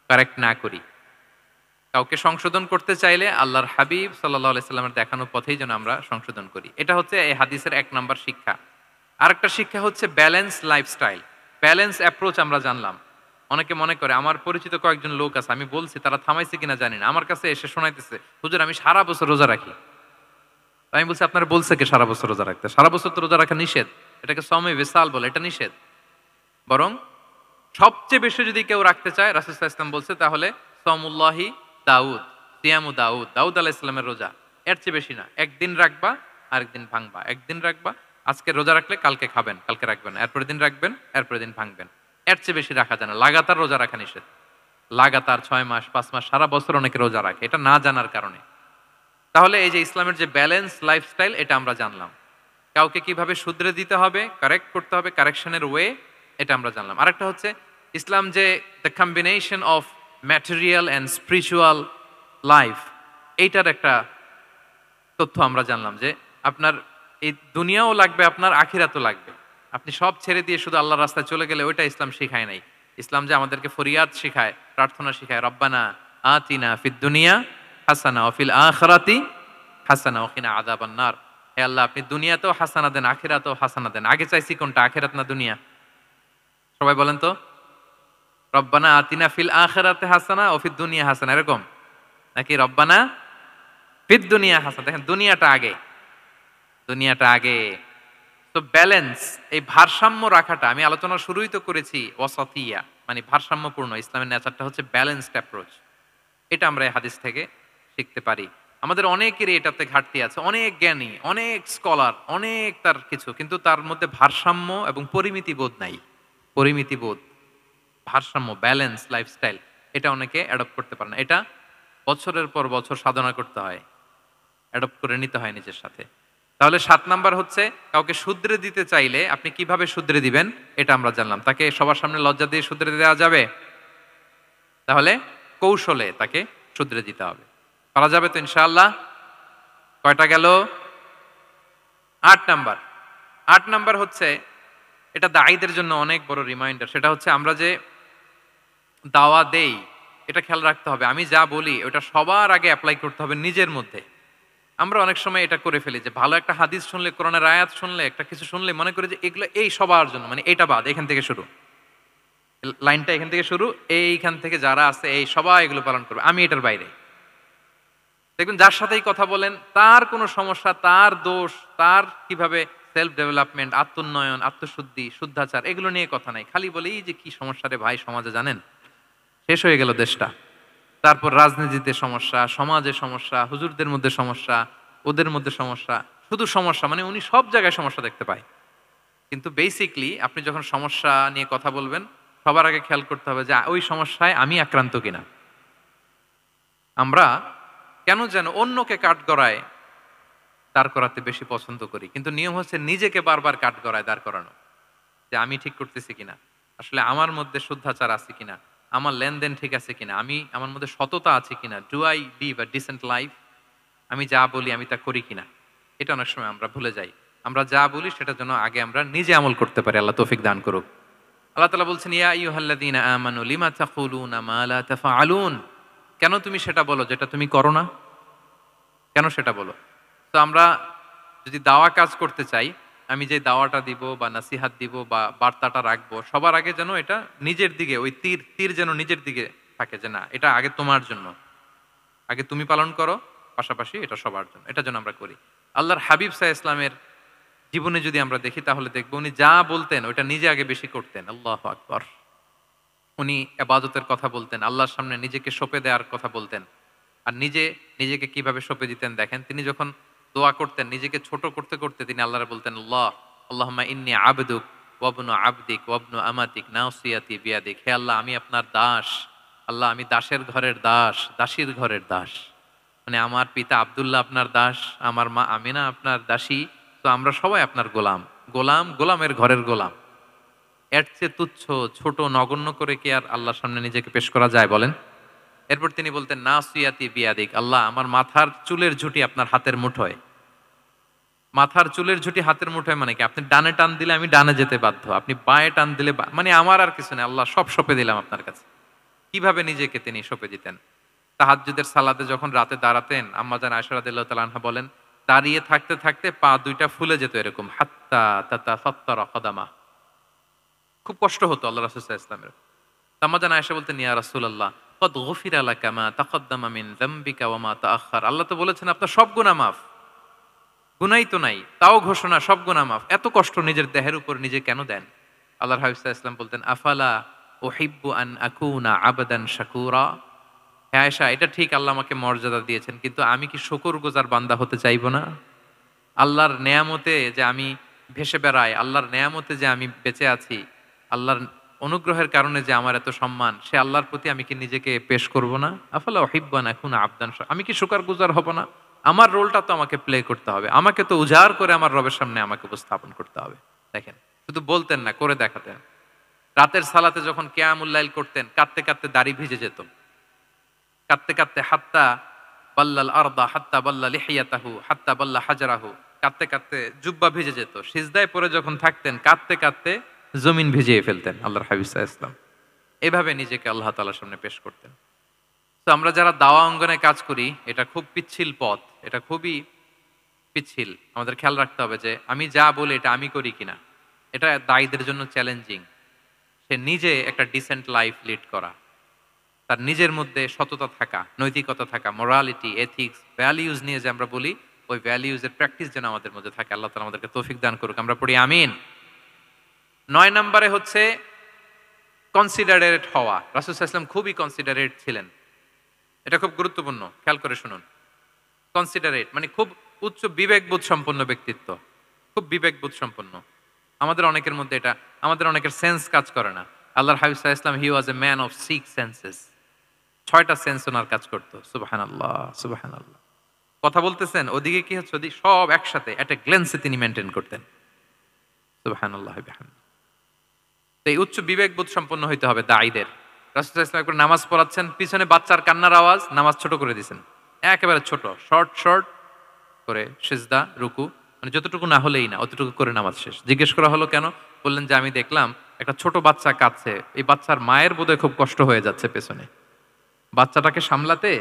কারেক্ট না করি। কাউকে সংশোধন করতে চাইলে আল্লাহর হাবিব সাল্লাল্লাহু আলাইহি সাল্লামের দেখানো পথেই যেন আমরা সংশোধন করি। এটা হচ্ছে এই হাদিসের ১ নাম্বার শিক্ষা। আরেকটা শিক্ষা হচ্ছে ব্যালেন্স লাইফস্টাইল, ব্যালেন্স অ্যাপ্রোচ আমরা জানলাম। অনেকে মনে করে, আমার পরিচিত কয়েকজন লোক আছে, আমি বলছি তারা থামাইছে কিনা জানি না, আমার কাছে এসে শোনাইতেছে, হুজুর আমি সারা বছর রোজা রাখি। আমি বলছি আপনারা বলছে কে সারা বছর রোজা রাখতে? সারা বছর তো রোজা রাখা নিষেধ, এটাকে সওমে বিসাল বলে, এটা নিষেধ। বরং সবচেয়ে বেশি যদি কেউ রাখতে চায়, রাসূল সাল্লাল্লাহু আলাইহি ওয়াসাল্লাম বলছে, তাহলে সওমুল্লাহি দাউদ, সিয়ামু দাউদ, দাউদ আলাইহিস সালামের রোজা। এর চেয়ে বেশি না। একদিন রাখবা, আরেকদিন ভাঙবা, একদিন রাখবা, আজকে রোজা রাখলে কালকে খাবেন, কালকে রাখবেন না, এরপরের দিন রাখবেন, এরপরের দিন ভাঙবেন। এর চেয়ে বেশি রাখা যায় না। লাগাতার রোজা রাখা নিষেধ। লাগাতার ৬ মাস, ৫ মাস, সারা বছর অনেকে রোজা রাখে, এটা না জানার কারণে। তাহলে এই যে ইসলামের যে ব্যালেন্স লাইফস্টাইল, এটা আমরা জানলাম। কাউকে কিভাবে শুধরে দিতে হবে, কারেক্ট করতে হবে, কারেকশনের ওয়ে, এটা আমরা জানলাম। আরেকটা হচ্ছে ইসলাম যে the combination of material and spiritual life, এইটার একটা তথ্য আমরা জানলাম যে আপনার এই দুনিয়াও লাগবে, আপনার আখিরাতও লাগবে। আপনি সব ছেড়ে দিয়ে শুধু আল্লাহর রাস্তায় চলে গেলে ওইটা ইসলাম শিখায় নাই। ইসলাম যে আমাদেরকে ফরিয়াদ শিখায়, প্রার্থনা শিখায়, রব্বানা আতিনা ফিদ দুনিয়া হাসানা ওয়া ফিল আখিরাতি হাসানা ওয়া কিনা আযাবান নার। হে আল্লাহ, আপনি দুনিয়াতেও হাসানা দেন, আখিরাতেও হাসানা দেন। আগে চাইছি কোনটা, আখিরাত না দুনিয়া? সবাই বলেন তো, রব্বানা আতিনা ফিল আখিরাতি হাসানা ওয়া ফিদ দুনিয়া হাসানা, এরকম নাকি রব্বানা ফিদ দুনিয়া হাসানা? দেখেন, দুনিয়াটা আগে, দুনিয়াটা আগে। তো ব্যালেন্স, এই ভারসাম্য রাখাটা, আমি আলোচনা শুরুই তো করেছি ওয়াসাতিয়া, মানে ভারসাম্যপূর্ণ। ইসলামের নেচারটা হচ্ছে ব্যালেন্সড অ্যাপ্রোচ। এটা আমরা এই হাদিস থেকে শিখতে পারি। আমাদের অনেকেরই এটাতে ঘাটতি আছে, অনেক জ্ঞানী, অনেক স্কলার, অনেক তার কিছু, কিন্তু তার মধ্যে ভারসাম্য এবং পরিমিতি বোধ নাই। পরিমিতি বোধ, ভারসাম্য, ব্যালেন্স লাইফস্টাইল, এটা অনেকে অ্যাডপ্ট করতে পারে না। এটা বছরের পর বছর সাধনা করতে হয়, অ্যাডপ্ট করে নিতে হয় নিজের সাথে। তাহলে ৭ নাম্বার হচ্ছে, কাউকে শুধরে দিতে চাইলে আপনি কিভাবে শুধরে দিবেন, এটা আমরা জানলাম। তাকে সবার সামনে লজ্জা দিয়ে শুধরে দেওয়া যাবে? তাহলে কৌশলে তাকে শুধরে দিতে হবে। পারা যাবে তো ইনশাআল্লাহ? কয়টা গেল? ৮ নাম্বার। ৮ নাম্বার হচ্ছে, এটা দায়ীদের জন্য অনেক বড় রিমাইন্ডার। সেটা হচ্ছে, আমরা যে দাওয়া দেই, এটা খেয়াল রাখতে হবে। আমি যা বলি ওটা সবার আগে অ্যাপ্লাই করতে হবে নিজের মধ্যে। আমরা অনেক সময় এটা করে ফেলি যে ভালো একটা হাদিস শুনলে, কোরআনের আয়াত শুনলে, একটা কিছু শুনলে মনে করি যে এগুলো এই সবার জন্য, মানে এটা বাদ, এখান থেকে শুরু, লাইনটা এখান থেকে শুরু, এইখান থেকে যারা আছে এই সবাই এগুলো পালন করবে, আমি এটার বাইরে। দেখবেন যার সাথেই কথা বলেন তার কোনো সমস্যা, তার দোষ, তার কিভাবে সেলফ ডেভেলপমেন্ট, আত্মোন্নয়ন, আত্মশুদ্ধি, শুদ্ধাচার, এগুলো নিয়ে কথা নাই। খালি বলেই যে কি সমস্যা রে ভাই সমাজে, জানেন শেষ হয়ে গেল দেশটা। তারপর রাজনীতিতে সমস্যা, সমাজে সমস্যা, হুজুরদের মধ্যে সমস্যা, ওদের মধ্যে সমস্যা, শুধু সমস্যা, মানে উনি সব জায়গায় সমস্যা দেখতে পায়। কিন্তু বেসিকলি আপনি যখন সমস্যা নিয়ে কথা বলবেন, সবার আগে খেয়াল করতে হবে যে ওই সমস্যায় আমি আক্রান্ত কিনা। আমরা কেন যেন অন্যকে কাঠগড়ায় দাঁড় করাতে বেশি পছন্দ করি। কিন্তু নিয়ম হচ্ছে নিজেকে বারবার কাঠগড়ায় দাঁড় করানো। যে আমি ঠিক করতেছি কিনা। আসলে আমার মধ্যে শুদ্ধাচার আছে কিনা, আমার লেনদেন ঠিক আছে কিনা, আমার মধ্যে সততা আছে কিনা, do I live a decent life, আমি যা বলি আমি তা করি কিনা। এটা অনেক সময় আমরা ভুলে যাই। আমরা যা বলি সেটার জন্য আগে আমরা নিজে আমল করতে পারি। আল্লাহ তৌফিক দান করুক। আল্লাহ তাআলা বলছেন, ইয়া আইয়ুহাল্লাযীনা আমানু লিমা তাকুলুনা মা লা তাফআলুন। কেন তুমি সেটা বলো যেটা তুমি করো না? কেন সেটা বলো? তো আমরা যদি দাওয়া কাজ করতে চাই, আমি যে দাওয়াটা দিব বা নাসিহাত দিব বা বার্তাটা রাখবো, সবার আগে যেন এটা নিজের দিকে, ওই তীর যেন নিজের দিকে থাকে, যে না এটা আগে তোমার জন্য। আগে তুমি পালন করো, পাশাপাশি এটা সবার জন্য। এটা যেন আমরা করি। আল্লাহর হাবিব সাল্লাল্লাহু আলাইহি ইসলামের জীবনে যদি আমরা দেখি তাহলে দেখব উনি যা বলতেন ওইটা নিজে আগে বেশি করতেন। আল্লাহু আকবার। উনি ইবাদতের কথা বলতেন, আল্লাহর সামনে নিজেকে সঁপে দেওয়ার কথা বলতেন। আর নিজেকে কিভাবে সঁপে দিতেন দেখেন। তিনি যখন দোয়া করতেন, নিজেকে ছোট করতে করতে তিনি আল্লাহরে বলতেন, আল্লাহুম্মা ইন্নী আবদুক ওয়া ইবনু আবদিক ওয়া ইবনু আমাতিক নাসিয়াতি বিয়াদিক। হে আল্লাহ, আমি আপনার দাস। আল্লাহ, আমি দাসের ঘরের দাস, দাসীর ঘরের দাস। মানে আমার পিতা আব্দুল্লাহ আপনার দাস, আমার মা আমিনা আপনার দাসী। তো আমরা সবাই আপনার গোলামের ঘরের গোলাম। এর চেয়ে তুচ্ছ, ছোট, নগণ্য করে কি আর আল্লাহর সামনে নিজেকে পেশ করা যায় বলেন? এরপর তিনি বলতেন, নাসিয়াতি বিয়াদিক। আল্লাহ, আমার মাথার চুলের ঝুঁটি আপনার হাতের মুঠোয়। মাথার চুলের ঝুঁটি হাতের মুঠোয় মানে কি? আপনি ডানে টান দিলে আমি ডানে যেতে বাধ্য, আপনি বাঁয়ে টান দিলে মানে আমার আর কিছু নেই। আল্লাহ, সব সঁপে দিলাম আপনার কাছে। কিভাবে নিজেকে তিনি সঁপে দিতেন? তাহাজ্জুদের সালাতে যখন রাতে দাঁড়াতেন, আম্মা জান আয়েশা রাদিয়াল্লাহু তাআলা আনহা বলেন, দাঁড়িয়ে থাকতে থাকতে পা দুইটা ফুলে যেত এরকম, হাত্তা তাতাফাত্তারা কদামা। খুব কষ্ট হতো আল্লাহ রাসূল সাল্লাল্লাহু আলাইহি ওয়াসাল্লামের। আম্মা জান আয়েশা বলতেন, ইয়া রাসূলুল্লাহ ক্বাদ গুফিরা লাকা মা তাকাদ্দামা মিন যামবিকা ওয়া মা তাআখার। আল্লাহ তো বলেছেন আপনার সব গুনাহ মাফ। গুনাই তো নাই, তাও ঘোষণা সব গুনাহ মাফ। এত কষ্ট নিজের দেহের উপর নিজে কেন দেন? আল্লাহর হাবিব সাল্লাল্লাহু আলাইহি ওয়াসাল্লাম বলতেন, আফালা উহিব্বু আন আকুনা আবদান শাকুরা। হ্যাঁ আয়েশা, এটা ঠিক আল্লাহ আমাকে মর্যাদা দিয়েছেন, কিন্তু আমি কি শুকরগুজার বান্দা হতে চাইবো না? আল্লাহর নেয়ামতে যে আমি ভেসে বেড়াই, আল্লাহর নেয়ামতে যে আমি বেঁচে আছি, আল্লাহর অনুগ্রহের কারণে যে আমার এত সম্মান, সে আল্লাহর প্রতি আমি কি নিজেকে পেশ করব না? আফালা উহিব্বু আন আকুনা আবদান আমি কি শুকরগুজার হব না? আমার রোলটা তো আমাকে প্লে করতে হবে। আমাকে তো উজাড় করে আমার রবের সামনে আমাকে উপস্থাপন করতে হবে। দেখেন, শুধু বলতেন না, করে দেখাতেন। রাতের সালাতে যখন কিয়ামুল লাইল করতেন, কাঁদতে কাঁদতে দাড়ি ভিজে যেত। কাঁদতে কাঁদতে হাত্তা বাল্লাল আরদা হাত্তা বাল্লা লিহিয়াতাহু হাত্তা বাল্লা হাজারাহু। কাঁদতে কাঁদতে জুব্বা ভিজে যেত। সিজদায় পড়ে যখন থাকতেন, কাঁদতে কাঁদতে জমিন ভিজিয়ে ফেলতেন আল্লাহর হাবিব সাল্লাল্লাহু আলাইহি ওয়াসাল্লাম। এভাবে নিজেকে আল্লাহ তাআলার সামনে পেশ করতেন। তো আমরা যারা দাওয়া অঙ্গনে কাজ করি, এটা খুব পিচ্ছিল পথ, এটা খুবই পিচ্ছিল। আমাদের খেয়াল রাখতে হবে যে আমি যা বলি এটা আমি করি কিনা। এটা দায়ীদের জন্য চ্যালেঞ্জিং। সে নিজে একটা ডিসেন্ট লাইফ লিড করা, তার নিজের মধ্যে সততা থাকা, নৈতিকতা থাকা, মোরালিটি, এথিক্স, ভ্যালিউজ নিয়ে যে আমরা বলি, ওই ভ্যালিউজ এর প্র্যাকটিস যেন আমাদের মধ্যে থাকে। আল্লাহ তাআলা আমাদেরকে তৌফিক দান করুক। আমরা পড়ি আমিন। ৯ নম্বরে হচ্ছে কনসিডারেট হওয়া। রাসূল সাল্লাল্লাহু আলাইহি ওয়াসাল্লাম খুবই কনসিডারেট ছিলেন। এটা খুব গুরুত্বপূর্ণ, খেয়াল করে শুনুন। কনসিডারেট মানে খুব উচ্চ বিবেকবোধ সম্পন্ন ব্যক্তিত্ব, খুব বিবেকবোধ সম্পন্ন। আমাদের অনেকের মধ্যে এটা, আমাদের অনেকের সেন্স কাজ করে না। আল্লাহর হাবিব সাল্লাল্লাহু আলাইহি ওয়াসাল্লাম, হি ওয়াজ এ ম্যান অফ 6 সেন্সেস। ৬টা সেন্স ওনার কাজ করতো। সুবহানাল্লাহ, সুবহানাল্লাহ। কথা বলতেছেন, ওদিকে কি হচ্ছে, ওদিকে সব একসাথে এট এ গ্ল্যান্সে তিনি মেইনটেইন করতেন। সুবহানাল্লাহ বিহামদিহি। তো এই উচ্চ বিবেকবোধ সম্পন্ন হইতে হবে দায়ীদের। রাসূল সাল্লাল্লাহু আলাইহি ওয়াসাল্লাম একবার নামাজ পড়াচ্ছেন, পিছনে বাচ্চার কান্নার আওয়াজ, নামাজ ছোট করে দিয়েছেন। একেবারে ছোট, শর্ট করে সিজদা, রুকু, মানে যতটুকু না হলেই না, অতটুকু করে নামাজ শেষ। জিজ্ঞেস করা হলো কেন? বললেন যে আমি দেখলাম একটা ছোট বাচ্চা কাঁদছে, এই বাচ্চার মায়ের বোধহয় খুব কষ্ট হয়ে যাচ্ছে পেছনে। বাচ্চাটাকে সামলাতে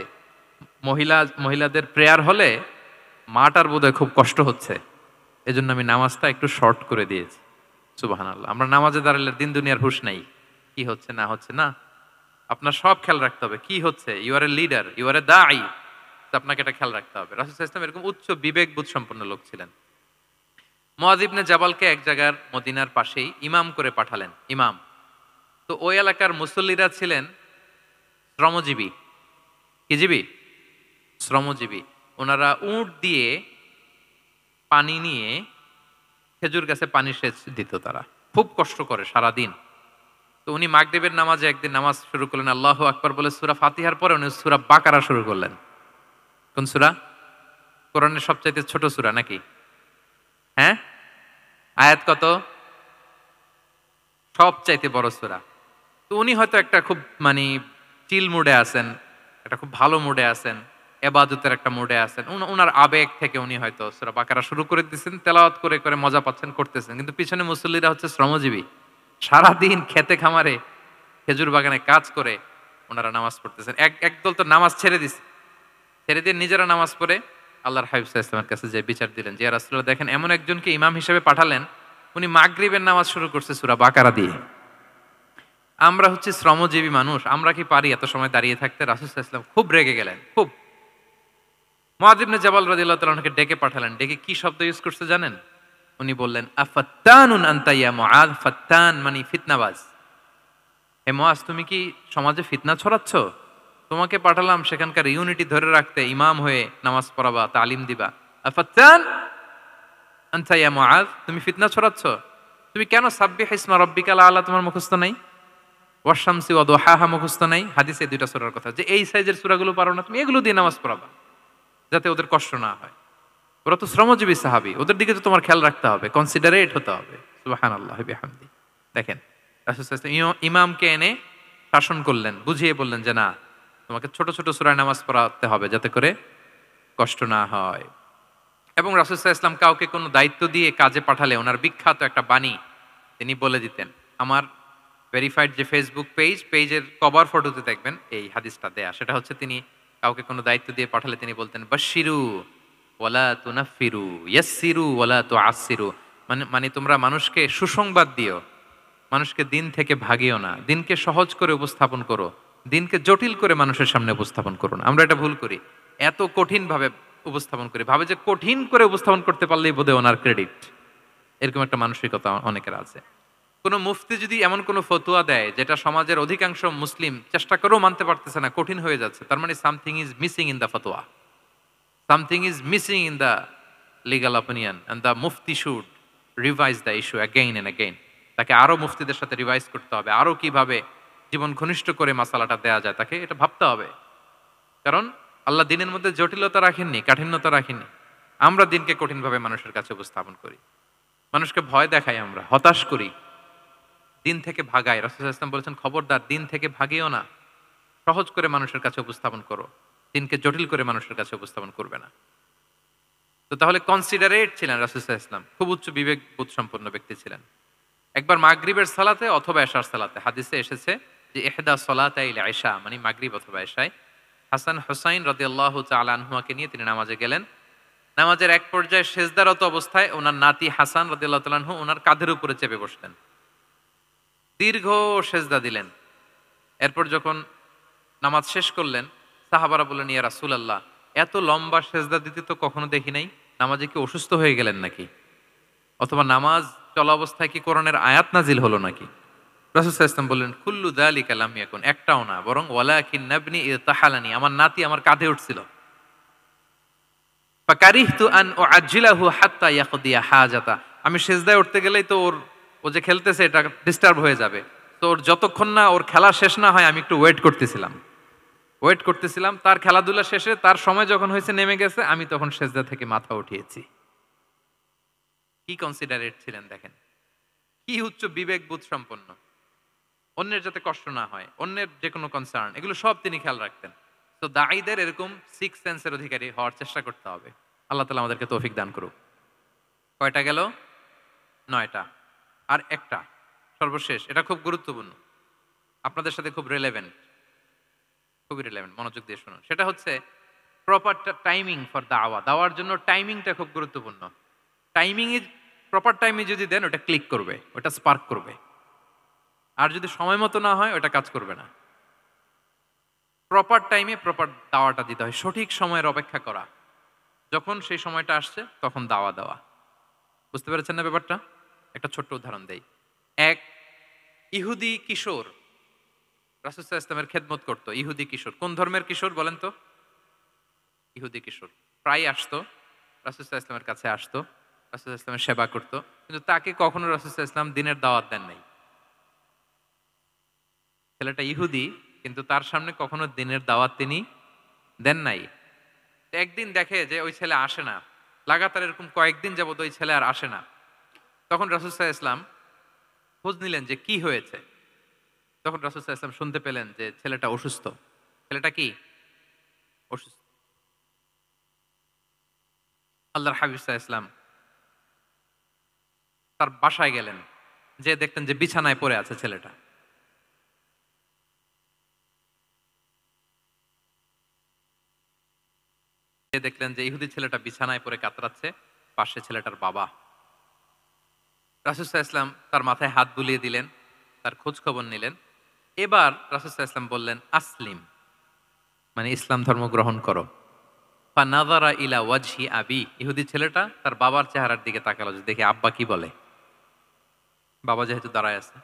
মহিলাদের প্রেয়ার হলে মাটার বোধহয় খুব কষ্ট হচ্ছে। এজন্য আমি নামাজটা একটু শর্ট করে দিয়েছি। সুবহানাল্লাহ। আমরা নামাজে দাঁড়ালে দিন দুনিয়ার হুঁশ নাই, কি হচ্ছে না হচ্ছে না। আপনার সব খেয়াল রাখতে হবে, কি হচ্ছে। You are a leader, you are a দাঈ, আপনাকে এটা খেয়াল রাখতে হবে। রাসূল সাল্লাল্লাহু আলাইহি ওয়াসাল্লাম এরকম উচ্চ বিবেকবোধ সম্পন্ন লোক ছিলেন। মুআয ইবনে জাবালকে এক জায়গার মদিনার পাশেই ইমাম করে পাঠালেন, ইমাম। তো ওই এলাকার মুসল্লিরা ছিলেন শ্রমজীবী। কি জীবী? শ্রমজীবী। ওনারা উট দিয়ে পানি নিয়ে খেজুর গাছে পানি সেচ দিত তারা, খুব কষ্ট করে সারাদিন। তো উনি মাগরিবের নামাজে একদিন নামাজ শুরু করলেন, আল্লাহু আকবার বলে সূরা ফাতিহার পরে উনি সূরা বাকারা শুরু করলেন। কোন সূরা? কোরআনের সবচাইতে ছোট সূরা নাকি? হ্যাঁ, আয়াত কত? সবচাইতে বড় সূরা। তো উনি হয়তো একটা খুব মানে চিল মুডে আছেন, একটা খুব ভালো মুডে আছেন, এবাদতের একটা মুডে আছেন। উনার আবেগ থেকে উনি হয়তো সূরা বাকারা শুরু করে দিয়েছেন, তেলাওয়াত করে করে মজা পাচ্ছেন, করতেছেন। কিন্তু পিছনে মুসল্লিরা হচ্ছে শ্রমজীবী, সারাদিন খেতে খামারে খেজুর বাগানে কাজ করে ওনারা নামাজ পড়তেছেন। একদল তো নামাজ ছেড়ে দিছে, ছেড়ে দিয়ে নিজেরা নামাজ পড়ে আল্লাহর হাবিব সাল্লাল্লাহু আলাইহি ওয়াসাল্লামের কাছে যে বিচার দিলেন যে, ইয়া রাসূলুল্লাহ, দেখেন এমন একজনকে ইমাম হিসেবে পাঠালেন, উনি মাগরিবের নামাজ শুরু করছে সূরা বাকারা দিয়ে। আমরা হচ্ছে শ্রমজীবী মানুষ, আমরা কি পারি এত সময় দাঁড়িয়ে থাকতে? রাসূল সাল্লাল্লাহু আলাইহি ওয়াসাল্লাম খুব রেগে গেলেন, খুব। মুআয ইবনে জাবাল রাদিয়াল্লাহু তাআলা আনহুকে ডেকে পাঠালেন। ডেকে কি শব্দ ইউজ করছে জানেন? উনি বললেন, আফাত্তানুন আনতা ইয়া মুআয। ফাত্তান মানে ফিতনাবাজ। হে মুআয, তুমি কি সমাজে ফিতনা ছড়াচ্ছ? তোমাকে পাঠালাম সেখানকার ইউনিটি ধরে রাখতে, ইমাম হয়ে নামাজ পড়াবা, তালিম দিবা। আফাত্তান আনতা ইয়া মুআয, তুমি ফিতনা ছড়াচ্ছ? তুমি কেন সাব্বিহ ইসমা রাব্বিকাল আলা তোমার মুখস্থ নাই? ওয়াশ-শামসি ওয়া দুহাহা মুখস্থ নাই? হাদিসে দুইটা সূরার কথা, যে এই সাইজের সূরাগুলো পারো না, তুমি এগুলো দিয়ে নামাজ পড়াবা যাতে ওদের কষ্ট না হয়। ওরা তো শ্রমজীবী সাহাবী, ওদের দিকে তো তোমার খেয়াল রাখতে হবে, কনসিডারেট হতে হবে। সুবহানাল্লাহি বিহামদি। দেখেন রাসূল সাল্লাল্লাহু আলাইহি ওয়াসাল্লাম ইমামকে এনে শাসন করলেন, বুঝিয়ে বললেন যে না, তোমাকে ছোট ছোট সূরায় নামাজ পড়াতে হবে যাতে করে কষ্ট না হয়। এবং রাসূল সাল্লাল্লাহু আলাইহি ওয়াসাল্লাম কাউকে কোনো দায়িত্ব দিয়ে কাজে পাঠালে ওনার বিখ্যাত একটা বাণী তিনি বলে দিতেন। আমার ভেরিফাইড যে ফেসবুক পেজের কভার ফটোতে দেখবেন এই হাদিসটা দেয়া। সেটা হচ্ছে, তিনি কাউকে কোনো দায়িত্ব দিয়ে পাঠালে তিনি বলতেন, বাশশিরু ওয়ালা তুনাফফিরু, ইয়াসসিরু ওয়ালা তুআসসিরু। মানে তোমরা মানুষকে সুসংবাদ দিও, মানুষকে দিন থেকে ভাগিও না, দিনকে সহজ করে উপস্থাপন করো, দিনকে জটিল করে মানুষের সামনে উপস্থাপন করো না। আমরা এটা ভুল করি, এত কঠিন ভাবে উপস্থাপন করি, ভাবে যে কঠিন করে উপস্থাপন করতে পারলেই বোধহয় ওনার ক্রেডিট। এরকম একটা মানসিকতা অনেকের আছে। কোনো মুফতি যদি এমন কোনো ফতোয়া দেয় যেটা সমাজের অধিকাংশ মুসলিম চেষ্টা করেও মানতে পারতেছে না, কঠিন হয়ে যাচ্ছে, তার মানে something is missing in the ফতোয়া, something is missing in the legal opinion, and the মুফতি should revise the issue again and again. তাকে আরো মুফতিদের সাথে রিভাইজ করতে হবে, আরো কিভাবে জীবন ঘনিষ্ঠ করে মাসালাটা দেয়া যায়, তাকে এটা ভাবতে হবে। কারণ আল্লাহ দিনের মধ্যে জটিলতা রাখেননি, কাঠিন্যতা রাখেননি। আমরা দিনকে কঠিনভাবে মানুষের কাছে উপস্থাপন করি, মানুষকে ভয় দেখাই, আমরা হতাশ করি, দিন থেকে ভাগাই। রাসূল সাল্লাল্লাহু আলাইহি ওয়াসাল্লাম বলেছেন, খবরদার দিন থেকে ভাগিও না, সহজ করে মানুষের কাছে উপস্থাপন করো, দিনকে জটিল করে মানুষের কাছে উপস্থাপন করবে না। তো তাহলে কনসিডারেট ছিলেন রাসূল সাল্লাল্লাহু আলাইহি ওয়াসাল্লাম, খুব উচ্চ বিবেক বোধ সম্পন্ন ব্যক্তি ছিলেন। একবার মাগরিবের সালাতে অথবা এশার সালাতে হাদিসে এসেছে যে ইহদা সলাতাইল ইশা মানে মাগরিব অথবা এশায় হাসান হুসাইন রাদিয়াল্লাহু তাআলা আনহুমাকে নিয়ে তিনি নামাজে গেলেন। নামাজের এক পর্যায়ে সেজদারত অবস্থায় ওনার নাতি হাসান রাদিয়াল্লাহু তাআলা আনহু ওনার কাঁধের উপরে চেপে বসলেন, দীর্ঘ সেজদা দিলেন। এরপর যখন নামাজ শেষ করলেন, সাহাবারা বললেন, ইয়া রাসূলুল্লাহ, এত লম্বা সেজদা দিতে তো কখনো দেখি নাই, নামাজে কি অসুস্থ হয়ে গেলেন নাকি? অথবা নামাজ চলা অবস্থায় কি কোরআনের আয়াত নাজিল হলো নাকি? রাসূল সাল্লাল্লাহু আলাইহি ওয়াসাল্লাম বললেন, কুল্লু যালিকা লাম ইয়াকুন, একটাও না, বরং ওয়ালাকিন নাবনি ইতাহালানি, আমার নাতি আমার কাঁধে উঠছিল। ফাকারিহতু আন উআজ্জিলাহু হাত্তা ইয়াকদিয়া হাজাতা, আমি সেজদায় উঠতে গেলেই তো ও যে খেলতেছে এটা ডিস্টার্ব হয়ে যাবে, তো ওর যতক্ষণ না ওর খেলা শেষ না হয় আমি একটু ওয়েট করতেছিলাম। তার খেলাধুলা শেষে তার সময় যখন হয়েছে নেমে গেছে, আমি তখন সেজদা থেকে মাথা উঠিয়েছি। কি কনসিডারেট ছিলেন দেখেন, কি উচ্চ বিবেক বোধ সম্পন্ন, অন্যের যাতে কষ্ট না হয়, অন্যের যে কোনো কনসার্ন, এগুলো সব তিনি খেয়াল রাখতেন। তো দাঈদের এরকম সিক্স সেন্সের অধিকারী হওয়ার চেষ্টা করতে হবে। আল্লাহ তাআলা আমাদেরকে তৌফিক দান করুক। কয়টা গেল? 9টা। আর একটা সর্বশেষ, এটা খুব গুরুত্বপূর্ণ, আপনাদের সাথে খুবই রিলেভেন্ট, মনোযোগ দিয়ে শুনুন। সেটা হচ্ছে প্রপার টাইমিং ফর দাওয়া। দাওয়ার জন্য টাইমিংটা খুব গুরুত্বপূর্ণ। টাইমিং ইজ প্রপার টাইমে যদি দেন, ওটা ক্লিক করবে, ওটা স্পার্ক করবে। আর যদি সময় মতো না হয়, ওটা কাজ করবে না। প্রপার টাইমে প্রপার দাওয়াটা দিতে হয়, সঠিক সময়ের অপেক্ষা করা, যখন সেই সময়টা আসছে তখন দাওয়া দেওয়া। বুঝতে পেরেছেন না ব্যাপারটা? একটা ছোট্ট উদাহরণ দেই। এক ইহুদি কিশোর রাসূল সাল্লাল্লাহু আলাইহি ওয়াসাল্লামের খেদমত করতো। ইহুদি কিশোর, কোন ধর্মের কিশোর বলেন তো? ইহুদি কিশোর প্রায় আসতো রাসূল সাল্লাল্লাহু আলাইহি ওয়াসাল্লামের কাছে আসতো, রাসূলুল্লাহ ইসলামের সেবা করত, কিন্তু তাকে কখনো রাসূলুল্লাহ ইসলাম দিনের দাওয়াত দেন নাই। ছেলেটা ইহুদি, কিন্তু তার সামনে কখনো দিনের দাওয়াত তিনি দেন নাই। তো একদিন দেখে যে ওই ছেলে আসে না, লাগাতার এরকম কয়েকদিন যাবত ওই ছেলে আর আসে না। তখন রাসূলুল্লাহ ইসলাম খোঁজ নিলেন যে কি হয়েছে। তখন রাসূলুল্লাহ ইসলাম শুনতে পেলেন যে ছেলেটা অসুস্থ। ছেলেটা কি অসুস্থ। আল্লাহর হাবিব সাল্লাল্লাহু আলাইহি ইসলাম তার বাসায় গেলেন, যে দেখতেন যে বিছানায় পড়ে আছে ছেলেটা। যে দেখলেন যে ইহুদি ছেলেটা বিছানায় পড়ে কাতরাচ্ছে, পাশে ছেলেটার বাবা। রাসূল সাল্লাল্লাহু আলাইহি ইসলাম তার মাথায় হাত বুলিয়ে দিলেন, তার খোঁজ খবর নিলেন। এবার রাসূল সাল্লাল্লাহু আলাইহি ইসলাম বললেন, আসলিম, মানে ইসলাম ধর্ম গ্রহণ করো। ফানাযারা ইলা ওয়াজহি আবি, ইহুদি ছেলেটা তার বাবার চেহারার দিকে তাকালো যে দেখি আব্বা কি বলে। বাবা যেহেতু দাঁড়ায় আছে,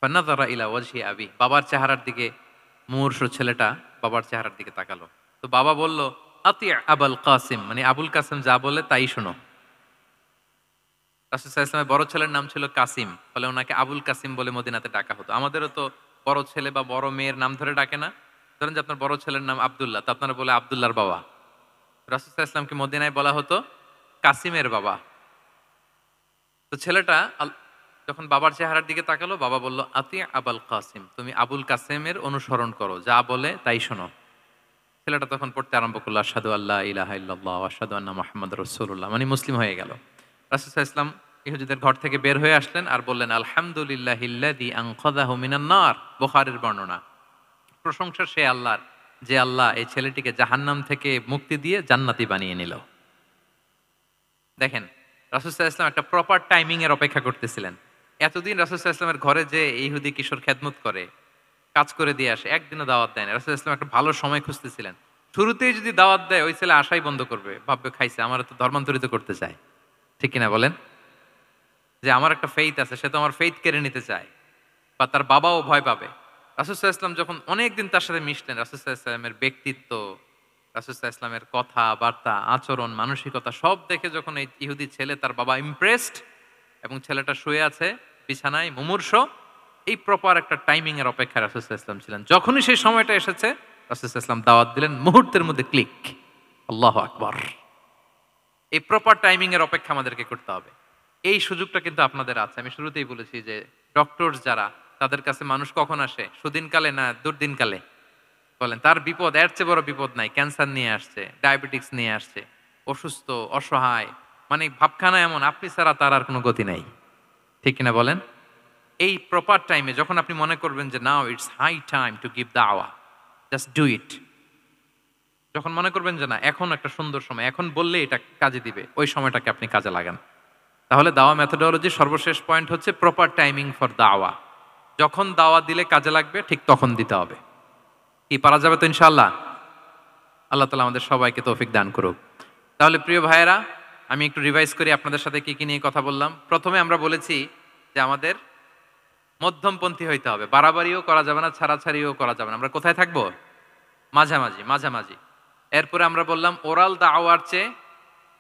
ফানাযারা ইলা ওয়াজহি আবি, বাবার চেহারার দিকে মুমূর্ষু ছেলেটা বাবার চেহারার দিকে তাকালো। তো বাবা বলল, আতি আবুল কাসিম, মানে আবুল কাসিম যা বলে তাই শোনো। রাসূল সাল্লাল্লাহু আলাইহি ওয়াসাল্লামের বড় ছেলের নাম ছিল কাসিম, ফলে ওনাকে আবুল কাসিম বলে মদিনাতে ডাকা হতো। আমাদেরও তো বড় ছেলে বা বড় মেয়ের নাম ধরে ডাকে না? ধরেন যে আপনার বড় ছেলের নাম আব্দুল্লাহ, তো আপনারা বলে আব্দুল্লাহর বাবা। রাসূল সাল্লাল্লাহু আলাইহি ওয়াসাল্লামকে মদিনায় বলা হতো কাসিমের বাবা। তো ছেলেটা যখন বাবার চেহারার দিকে তাকালো, বাবা বলল, আতি আবুল কাসিম, তুমি আবুল কাসিমের অনুসরণ করো, যা বলে তাই শোনো। ছেলেটা তখন পড়তে আরম্ভ করলো, আশহাদু আল্লা ইলাহা ইল্লাল্লাহ ওয়া আশহাদু আন্না মুহাম্মাদুর রাসূলুল্লাহ, মানে মুসলিম হয়ে গেল। রাসূল সাল্লাল্লাহু আলাইহি ওয়াসাল্লাম ইহুদীদের ঘর থেকে বের হয়ে আসলেন আর বললেন, আলহামদুলিল্লাহিল্লাযী আনকাযাহু মিনান নার, বুখারীর বর্ণনা। প্রশংসা সে আল্লাহর, যে আল্লাহ এই ছেলেটিকে জাহান্নাম থেকে মুক্তি দিয়ে জান্নাতি বানিয়ে নিল। দেখেন, রাসূল সাল্লাল্লাহু আলাইহি ওয়াসাল্লাম একটা প্রপার টাইমিং এর অপেক্ষা করতেছিলেন। এতদিন রাসূল সাল্লাল্লাহু আলাইহি ওয়াসাল্লামের ঘরে যে ইহুদি কিশোর খেদমত করে, কাজ করে দিয়ে আসে, একদিনও দাওয়াত দেয় না। রাসূল সাল্লাল্লাহু আলাইহি ওয়াসাল্লাম একটা ভালো সময় খুঁজতেছিলেন। শুরুতেই যদি দাওয়াত দেয়, ওই ছেলে আশাই বন্ধ করবে, ভাববে খাইছে, আমার তো ধর্মান্তরিত করতে চায়। ঠিক কিনা বলেন? যে আমার একটা ফেইথ আছে, সে তো আমার ফেইথ কেড়ে নিতে চায়, বা তার বাবাও ভয় পাবে। রাসূল সাল্লাল্লাহু আলাইহি ওয়াসাল্লাম যখন অনেকদিন তার সাথে মিশলেন, রাসূল সাল্লাল্লাহু আলাইহি ওয়াসাল্লামের ব্যক্তিত্ব, রাসূল সাল্লাল্লাহু আলাইহি ওয়াসাল্লামের কথাবার্তা, আচরণ, মানসিকতা সব দেখে যখন এই ইহুদি ছেলে, তার বাবা ইমপ্রেসড, এবং ছেলেটা শুয়ে আছে বিছানায় মুমূর্ষ, এই প্রপার একটা টাইমিং এর অপেক্ষায় রাসূল সাল্লাল্লাহু আলাইহি ওয়াসাল্লাম ছিলেন। যখনই সেই সময়টা এসেছে, রাসূল সাল্লাল্লাহু আলাইহি ওয়াসাল্লাম দাওয়াত দিলেন, মুহূর্তের মধ্যে ক্লিক। আল্লাহু আকবার। এই প্রপার টাইমিং এর অপেক্ষা আমাদেরকে করতে হবে। এই সুযোগটা কিন্তু আপনাদের আছে। আমি শুরুতেই বলেছি যে ডক্টরস যারা, তাদের কাছে মানুষ কখন আসে? সুদিনকালে না দুর্দিনকালে? বলেন, তার বিপদ এর চেয়ে বড় বিপদ নাই। ক্যান্সার নিয়ে আসছে, ডায়াবেটিক্স নিয়ে আসছে, অসুস্থ, অসহায়, মানে ভাবখানা এমন, আপনি ছাড়া তার আর কোনো গতি নাই। ঠিক কিনা বলেন? এই প্রপার টাইমে যখন আপনি মনে করবেন যে now it's high time to give দাওয়া, জাস্ট ডু ইট। যখন মনে করবেন যে না, এখন একটা সুন্দর সময়, এখন বললে এটা কাজে দিবে, ওই সময়টাকে আপনি কাজে লাগান। তাহলে দাওয়া মেথোডোলজি সর্বশেষ পয়েন্ট হচ্ছে প্রপার টাইমিং ফর দাওয়া। যখন দাওয়া দিলে কাজে লাগবে, ঠিক তখন দিতে হবে। কি পারা যাবে তো ইনশাআল্লাহ? আল্লাহ তাআলা আমাদের সবাইকে তৌফিক দান করুক। তাহলে প্রিয় ভাইয়েরা, আমি একটু রিভাইজ করি আপনাদের সাথে কি কি নিয়ে কথা বললাম। প্রথমে আমরা বলেছি যে আমাদের মধ্যমপন্থী হইতে হবে। বাড়াবাড়িও করা যাবে না, ছাড়াছাড়িও করা যাবে না। আমরা কোথায় থাকবো? মাঝামাঝি, মাঝামাঝি। এরপরে আমরা বললাম ওরাল দাওয়ার চেয়ে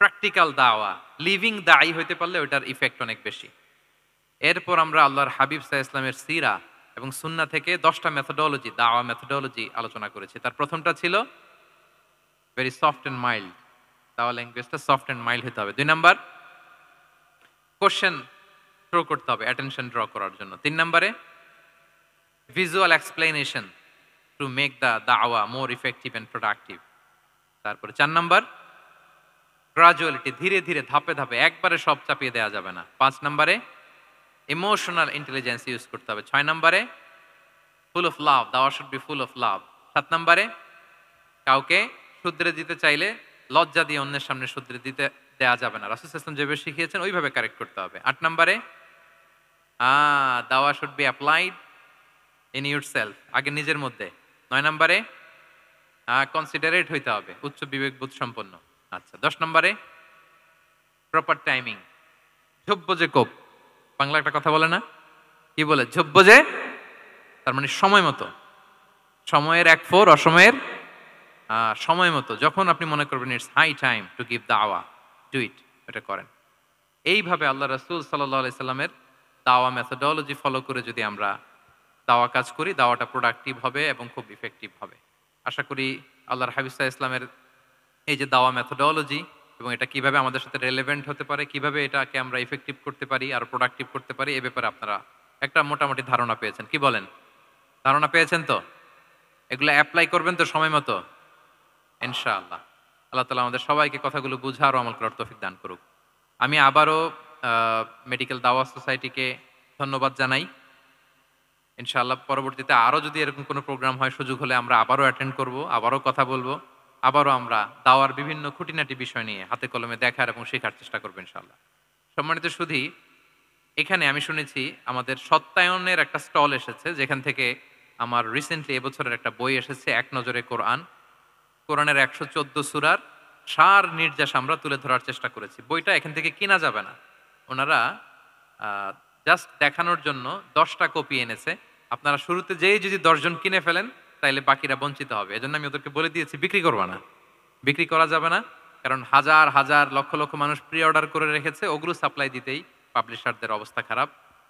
প্র্যাকটিক্যাল দাওয়া, লিভিং দায়ী হইতে পারলে ওইটার ইফেক্ট অনেক বেশি। এরপর আমরা আল্লাহর হাবিব সাল্লাল্লাহু আলাইহি ওয়াসাল্লামের সিরা এবং সুন্নাহ থেকে 10টা মেথোডোলজি, দাওয়া মেথোডোলজি আলোচনা করেছি। তার প্রথমটা ছিল ভেরি সফট অ্যান্ড মাইল্ড। দাওয়া ল্যাঙ্গুয়েজটা সফট অ্যান্ড মাইল্ড হতে হবে। 2 নাম্বার, কোশ্চেন থ্রো করতে হবে অ্যাটেনশন ড্র করার জন্য। 3 নাম্বারে, visual explanation to make the দাওয়া মোর ইফেক্টিভ অ্যান্ড প্রোডাক্টিভ। তারপরে 4 নাম্বার, গ্রাজুয়ালিটি, ধীরে ধীরে, ধাপে ধাপে, একবারে সব চাপিয়ে দেওয়া যাবে না। 5 নাম্বারে, ইমোশনাল ইন্টেলিজেন্স ইউজ করতে হবে। 6 নাম্বারে, ফুল অফ লাভ, দাওয়া should be full of love. 7 নাম্বারে, কাউকে শুধরে দিতে চাইলে লজ্জা দিয়ে অন্যের সামনে শুধরে দিতে দেওয়া যাবে না। রাসূল সাল্লাল্লাহু আলাইহি ওয়াসাল্লাম যেভাবে শিখিয়েছেন ওইভাবে কারেক্ট করতে হবে। 8 নাম্বারে, দাওয়া should be applied in yourself, আগে নিজের মধ্যে। 9 নাম্বারে, কনসিডারেট হইতে হবে, উচ্চ বিবেকবোধ সম্পন্ন। আচ্ছা, 10 নম্বরে, প্রপার টাইমিং, ঝোপ্প যে কোপ, বাংলা একটা কথা বলে না, কি বলে? ঝোপ্প যে, তার মানে সময় মতো, সময়ের এক ফোর, অসময়ের সময় মতো। যখন আপনি মনে করবেন it's high time to give দাওয়া, ডু ইট, এটা করেন। এইভাবে আল্লাহ রাসূল সাল্লাল্লাহু আলাইহি সাল্লামের দাওয়া মেথোডোলজি ফলো করে যদি আমরা দাওয়া কাজ করি, দাওয়াটা প্রোডাক্টিভ হবে এবং খুব ইফেক্টিভ হবে। আশা করি আল্লাহর হাবিব সাল্লাল্লাহু আলাইহি ইসলামের এই যে দাওয়া মেথোডোলজি এবং এটা কিভাবে আমাদের সাথে রেলেভেন্ট হতে পারে, কিভাবে এটাকে আমরা ইফেক্টিভ করতে পারি, আরো প্রোডাক্টিভ করতে পারি, এ ব্যাপারে আপনারা একটা মোটামুটি ধারণা পেয়েছেন। কি বলেন? ধারণা পেয়েছেন তো? এগুলো এপ্লাই করবেন তো সময় মতো? ইনশাআল্লাহ। আল্লাহ তাআলা আমাদের সবাইকে কথাগুলো বুঝা আর আমল করার তৌফিক দান করুক। আমি আবারও আ মেডিকেল দাওয়া সোসাইটিকে ধন্যবাদ জানাই। ইনশাআল্লাহ পরবর্তীতে আরো যদি এরকম কোনো প্রোগ্রাম হয়, সুযোগ হলে আমরা আবারও অ্যাটেন্ড করব, আবারও কথা বলব। আবারও আমরা দাওয়ার বিভিন্ন খুঁটিনাটি বিষয় নিয়ে হাতে কলমে দেখার এবং শেখার চেষ্টা করব ইনশাআল্লাহ। সম্মানিত সুধী, এখানে আমি শুনেছি আমাদের সত্যায়নের একটা স্টল এসেছে, যেখান থেকে আমার রিসেন্টলি এবছরের একটা বই এসেছে, 'এক নজরে কোরআন'। কোরআনের ১১৪ সূরার সার নির্যাস আমরা তুলে ধরার চেষ্টা করেছি। বইটা এখান থেকে কিনা যাবে না। উনারা আ জাস্ট দেখানোর জন্য ১০ টা কপি এনেছে। আপনারা শুরুতে যেয়েই যদি ১০ জন কিনে ফেলেন, তাইলে বাকিরা বঞ্চিত হবে। এজন্য আমি ওদেরকে বলে দিয়েছি বিক্রি করবা না। বিক্রি করা যাবে না। কারণ হাজার, হাজার লক্ষ, লক্ষ মানুষ প্রি অর্ডার করে রেখেছে। ওগুলো সাপ্লাই দিতেই পাবলিশারদের অবস্থা খারাপ।